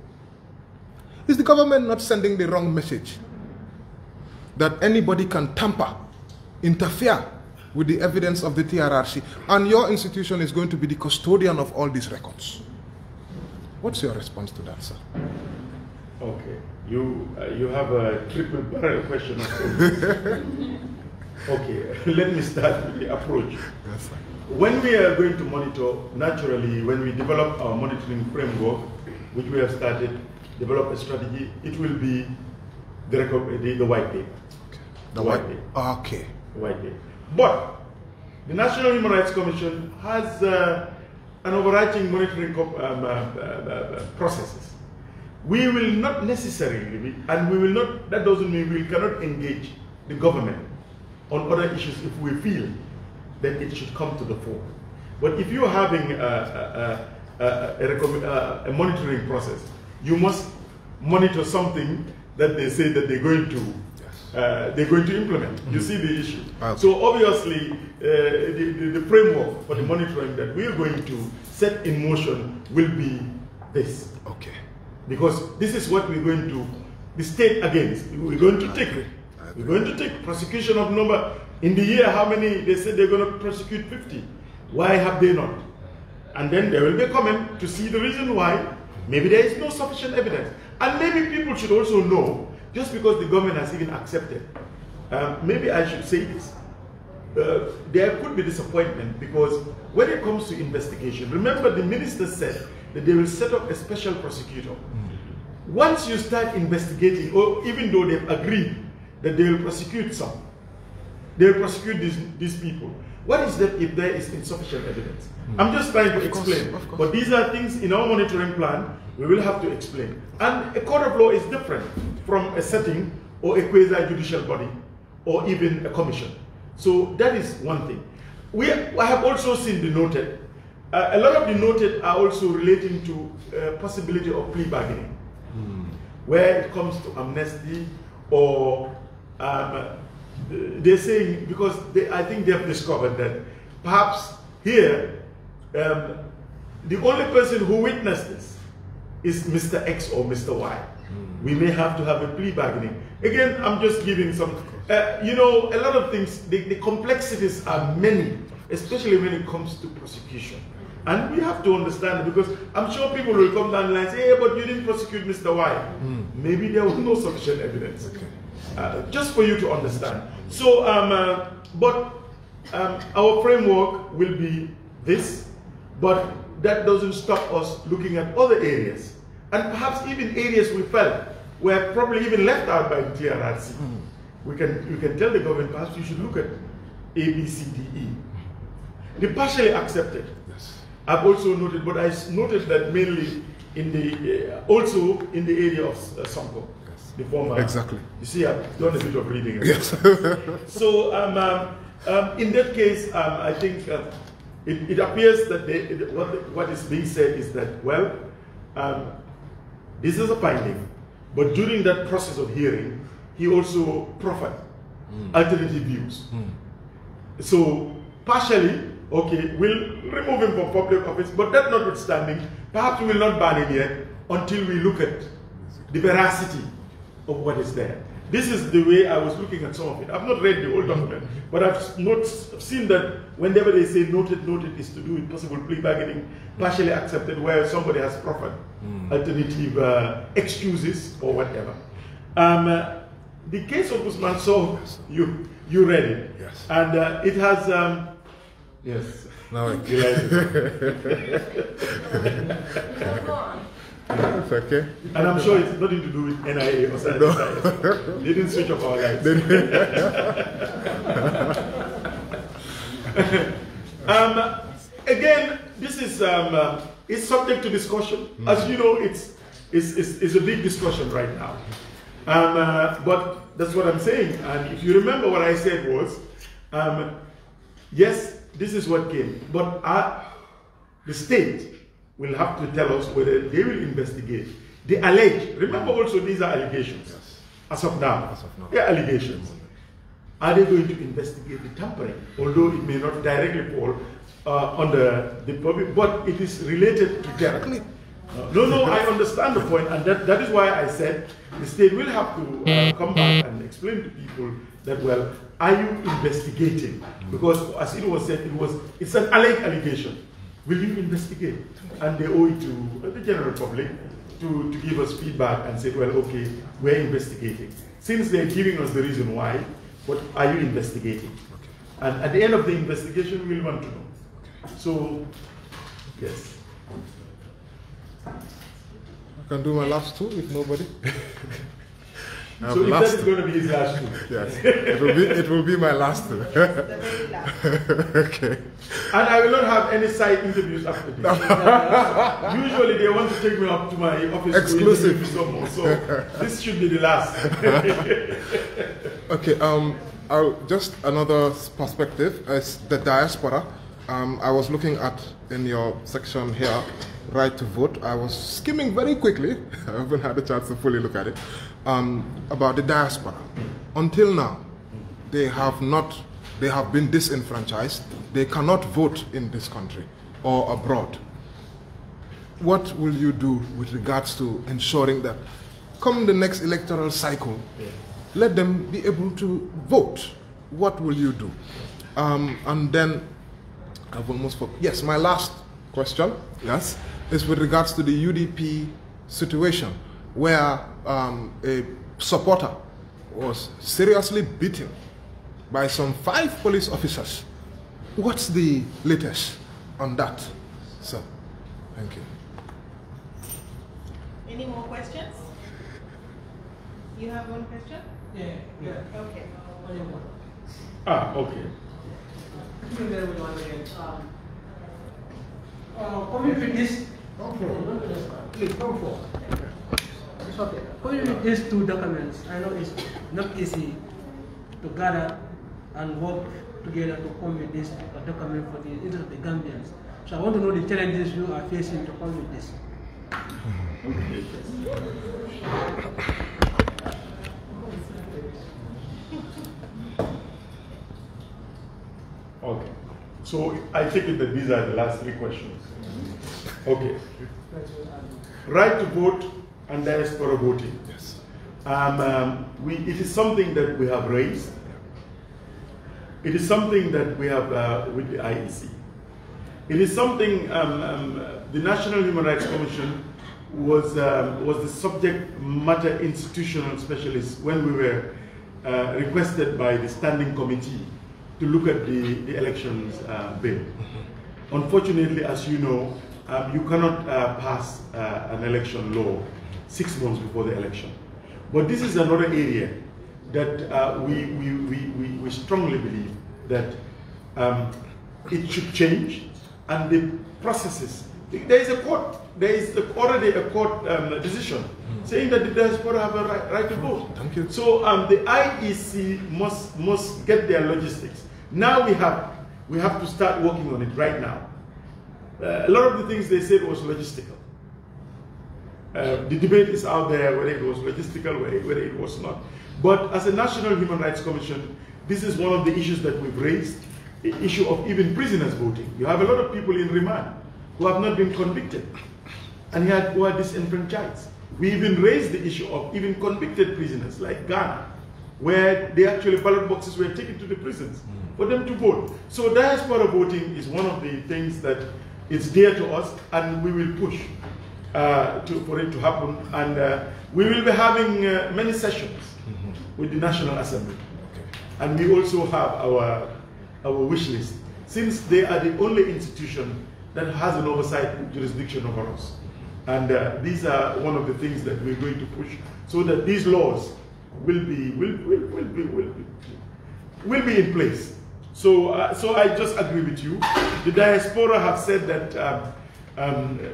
S6: Is the government not sending the wrong message? That anybody can tamper, interfere with the evidence of the TRRC, and your institution is going to be the custodian of all these records. What's your response to that, sir?
S1: Okay, you have a triple barrel question. Okay, let me start with the approach.
S6: Yes, sir.
S1: When we are going to monitor, naturally, when we develop our monitoring framework, which we have started, develop a strategy, it will be the white paper.
S6: Okay.
S1: The white paper.
S6: Okay.
S1: The white paper. But the National Human Rights Commission has an overarching monitoring processes. We will not necessarily, and we will not, that doesn't mean we cannot engage the government on other issues if we feel that it should come to the fore. But if you're having a monitoring process, you must monitor something that they say that they're going to implement. You see the issue.
S6: Okay.
S1: So obviously, the framework for the monitoring that we are going to set in motion will be this.
S6: Okay.
S1: Because this is what we're going to, the state against. We're going to take it. We're going to take prosecution of In the year, how many? They said they're going to prosecute 50. Why have they not? And then there will be a comment to see the reason why. Maybe there is no sufficient evidence. And maybe people should also know, just because the government has even accepted, maybe I should say this, there could be disappointment because when it comes to investigation, remember the minister said that they will set up a special prosecutor. Once you start investigating, or even though they've agreed that they will prosecute some, they will prosecute these people. What is that if there is insufficient evidence? I'm just trying to explain. But these are things in our monitoring plan we will have to explain. And a court of law is different from a setting or a quasi-judicial body or even a commission. So that is one thing. I have also seen the noted. A lot of the noted are also relating to possibility of plea bargaining, where it comes to amnesty or they're saying, because I think they have discovered that perhaps here the only person who witnessed this is Mr. X or Mr. Y. We may have to have a plea bargaining. Again, I'm just giving some, you know, a lot of things, the complexities are many, especially when it comes to prosecution. And we have to understand it because I'm sure people will come down the line and say, hey, but you didn't prosecute Mr. Y. Maybe there was no sufficient evidence. Just for you to understand. So, our framework will be this, but that doesn't stop us looking at other areas. And perhaps even areas we felt were probably even left out by the TRRC. You can tell the government, perhaps you should look at A, B, C, D, E. The partially accepted. I've also noted, but I noted that mainly in the, also in the area of Sonko. The former. Exactly. You see, I've done a bit of reading. Yes. So, in that case, I think it appears that what is being said is that, well, this is a finding, but during that process of hearing, he also proffered alternative views. So, partially, okay, we'll remove him from public office, but that notwithstanding, perhaps we will not ban him yet until we look at the veracity of what is there. This is the way I was looking at some of it. I've not read the whole document, but I've seen that whenever they say noted is to do with possible plea bargaining, partially accepted, where somebody has proffered alternative excuses or whatever. The case of 𝒂𝒐𝒏, you read it, yes, and it has yes. Now I It's okay. And I'm sure it's nothing to do with NIA or something. No. They didn't switch off our lights. Again, this is it's subject to discussion. As you know, it's a big discussion right now. But that's what I'm saying. And if you remember what I said was, yes, this is what came. But the state will have to tell us whether they will investigate. The alleged, remember also these are allegations. Yes. As of now, they are allegations. Are they going to investigate the tampering? Although it may not directly fall under the public, but it is related to them. No, I understand the point, and that is why I said the state will have to come back and explain to people that, well, are you investigating? Because as it was said, it's an alleged allegation. Will you investigate? And they owe it to the general public to give us feedback and say, well, okay, we're investigating. Since they're giving us the reason why, but are you investigating? Okay. And at the end of the investigation, we'll want to know. Okay. So, yes.
S6: I can do my last two if nobody.
S1: So if that is going to be his last two.
S6: Yes, it will be my last two.
S3: The very last.
S6: Okay.
S1: And I will not have any side interviews after this. Usually they want to take me up to my office.
S6: Exclusive.
S1: To someone, so this should be the last.
S6: Okay. Just another perspective is the diaspora. I was looking at in your section here, right to vote. I was skimming very quickly. I haven't had a chance to fully look at it. About the diaspora. Until now, they have been disenfranchised. They cannot vote in this country or abroad. What will you do with regards to ensuring that come the next electoral cycle, let them be able to vote what will you do? And then I've almost forgot. Yes, my last question, yes, is with regards to the UDP situation, where a supporter was seriously beaten by some 5 police officers. What's the latest on that, sir? Thank you.
S3: Any more questions? You have one question?
S8: Yeah.
S3: Okay.
S1: Okay.
S8: Thank you very much once again. Coming with this, please come forward. It's okay. Coming with these 2 documents, I know it's not easy to gather and work together to come with this document for the interest of the Gambians. So I want to know the challenges you are facing to come with this.
S1: Okay. So I take it that these are the last 3 questions. Okay. Right to vote and diaspora voting.
S6: Yes.
S1: It is something that we have raised. It is something that we have with the IEC. It is something the National Human Rights Commission was the subject matter institutional specialist when we were requested by the standing committee to look at the elections bill. Unfortunately, as you know, you cannot pass an election law 6 months before the election. But this is another area that we strongly believe that it should change, and the processes. There is already a court decision saying that the diaspora have a right to vote.
S6: Thank you.
S1: So the IEC must get their logistics. Now we have to start working on it right now. A lot of the things they said was logistical. The debate is out there whether it was logistical, whether it was not. But as a National Human Rights Commission, this is one of the issues that we've raised, the issue of even prisoners voting. You have a lot of people in remand who have not been convicted and who are disenfranchised. We even raised the issue of even convicted prisoners like Ghana, where the actual ballot boxes were taken to the prisons for them to vote. So diaspora voting is one of the things that is dear to us, and we will push for it to happen. And we will be having many sessions with the National Assembly. And we also have our wish list, since they are the only institution that has an oversight jurisdiction over us. And these are one of the things that we're going to push, so that these laws will be in place. So, so I just agree with you. The diaspora have said that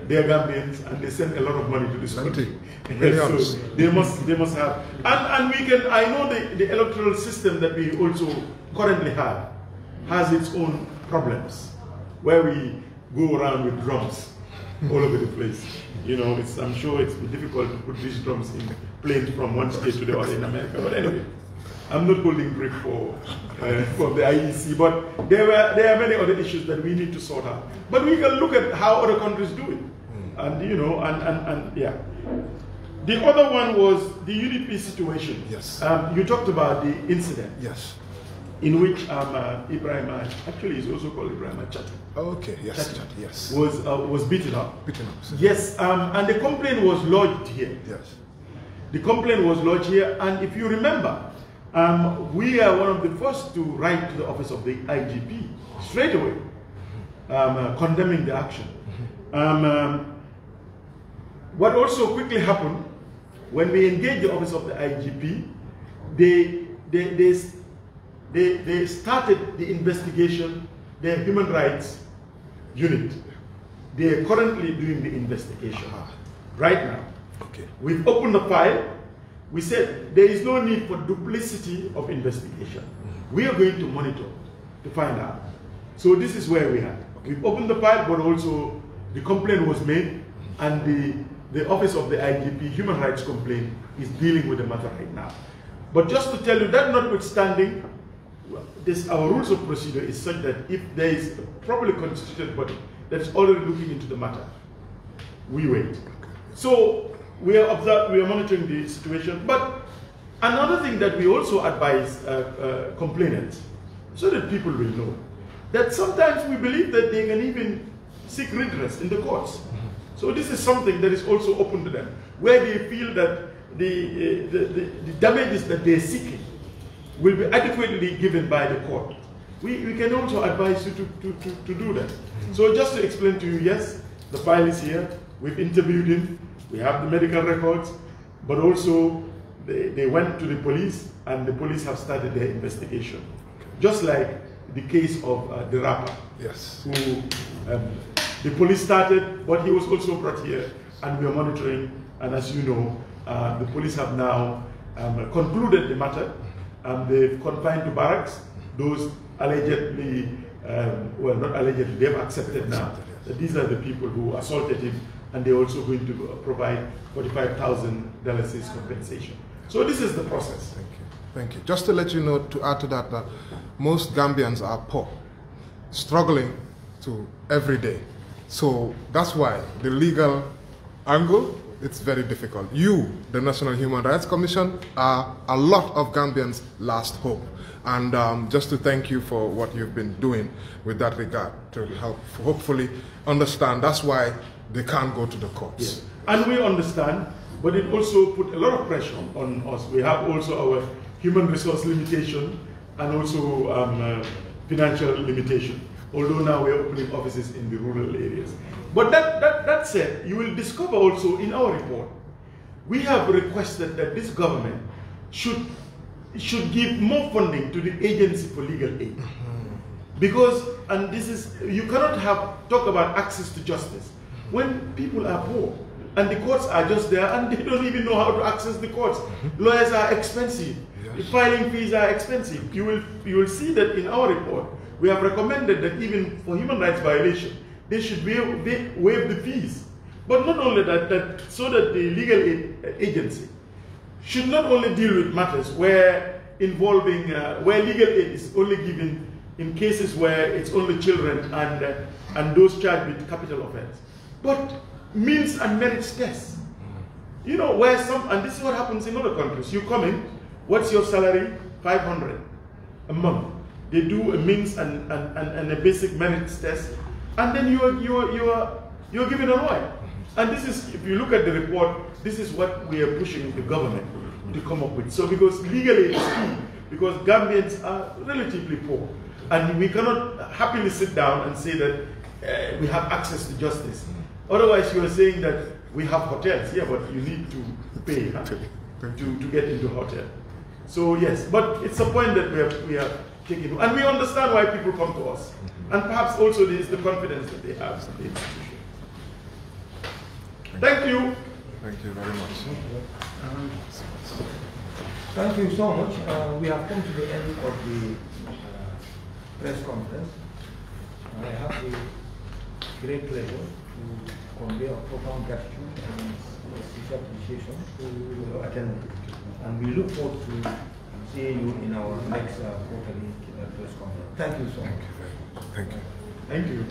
S1: they are Gambians and they send a lot of money to this country. So they must have. And we can. I know the electoral system that we also currently have has its own problems, where we go around with drums all over the place. You know, I'm sure it's difficult to put these drums in planes from one state to the other in America. But anyway, I'm not holding brick for the IEC, but there are many other issues that we need to sort out. But we can look at how other countries do it, and you know, and yeah. The other one was the UDP situation.
S6: Yes.
S1: You talked about the incident.
S6: Yes.
S1: In which Ibrahim, actually is also called Ibrahim Chat.
S6: Okay, yes, Chat, yes.
S1: Was beaten up.
S6: Beaten up.
S1: Yes, and the complaint was lodged here.
S6: Yes.
S1: The complaint was lodged here, and if you remember, we are one of the first to write to the office of the IGP straight away, condemning the action. What also quickly happened, when we engaged the office of the IGP, they started the investigation, their human rights unit. They are currently doing the investigation right now.
S6: Okay.
S1: We've opened the file. We said there is no need for duplicity of investigation. We are going to monitor to find out. So this is where we are. We've opened the file, but also the complaint was made, and the office of the IGP Human Rights Complaint is dealing with the matter right now. But just to tell you that, notwithstanding, our rules of procedure is such that if there is a properly constituted body that is already looking into the matter, we wait. So we are monitoring the situation. But another thing that we also advise complainants so that people will know that sometimes we believe that they can even seek redress in the courts. So this is something that is also open to them, where they feel that the damages that they're seeking will be adequately given by the court. We can also advise you to do that. So just to explain to you, yes, the file is here, we've interviewed him, we have the medical records, but also they went to the police and the police have started their investigation. Just like the case of the rapper,
S6: yes,
S1: who the police started, but he was also brought here and we are monitoring, and as you know, the police have now concluded the matter. They've confined to barracks those allegedly, well, not allegedly, they've accepted now that these are the people who assaulted him, and they're also going to provide $45,000 compensation. So this is the process.
S6: Thank you. Thank you. Just to let you know, to add to that, that most Gambians are poor, struggling to every day. So that's why the legal angle, it's very difficult. You, the National Human Rights Commission, are a lot of Gambians' last hope. And just to thank you for what you've been doing with that regard, to help hopefully understand. That's why they can't go to the courts.
S1: Yes. And we understand, but it also put a lot of pressure on us. We have also our human resource limitation and also financial limitation, although now we're opening offices in the rural areas. But that said, you will discover also in our report, we have requested that this government should give more funding to the Agency for Legal Aid. Because, and this is, you cannot talk about access to justice when people are poor and the courts are just there and they don't even know how to access the courts. Lawyers are expensive. The filing fees are expensive. You will see that in our report, we have recommended that even for human rights violation, they should waive the fees. But not only that, so that the legal aid agency should not only deal with matters where involving, where legal aid is only given in cases where it's only children and those charged with capital offense, but means and merits tests. You know, where and this is what happens in other countries. You come in, what's your salary? 500 a month. They do a means and a basic merits test, and then you're given a lawyer. And this is, if you look at the report, this is what we are pushing the government to come up with. So because legal aid is key, because Gambians are relatively poor, and we cannot happily sit down and say that we have access to justice. Otherwise, you are saying that we have hotels. Yeah, but you need to pay to get into a hotel. So yes, but it's a point that we are taking, and we understand why people come to us, and perhaps also there is the confidence that they have in the institution. Thank you.
S6: Thank you very much.
S2: Thank you so much. We have come to the end of the press conference. I have the great pleasure to convey a profound gratitude and sincere appreciation to your attendance. And we look forward to seeing you in our next quarterly press conference. Thank you so much.
S6: Thank you very much. Thank you.
S1: Thank you.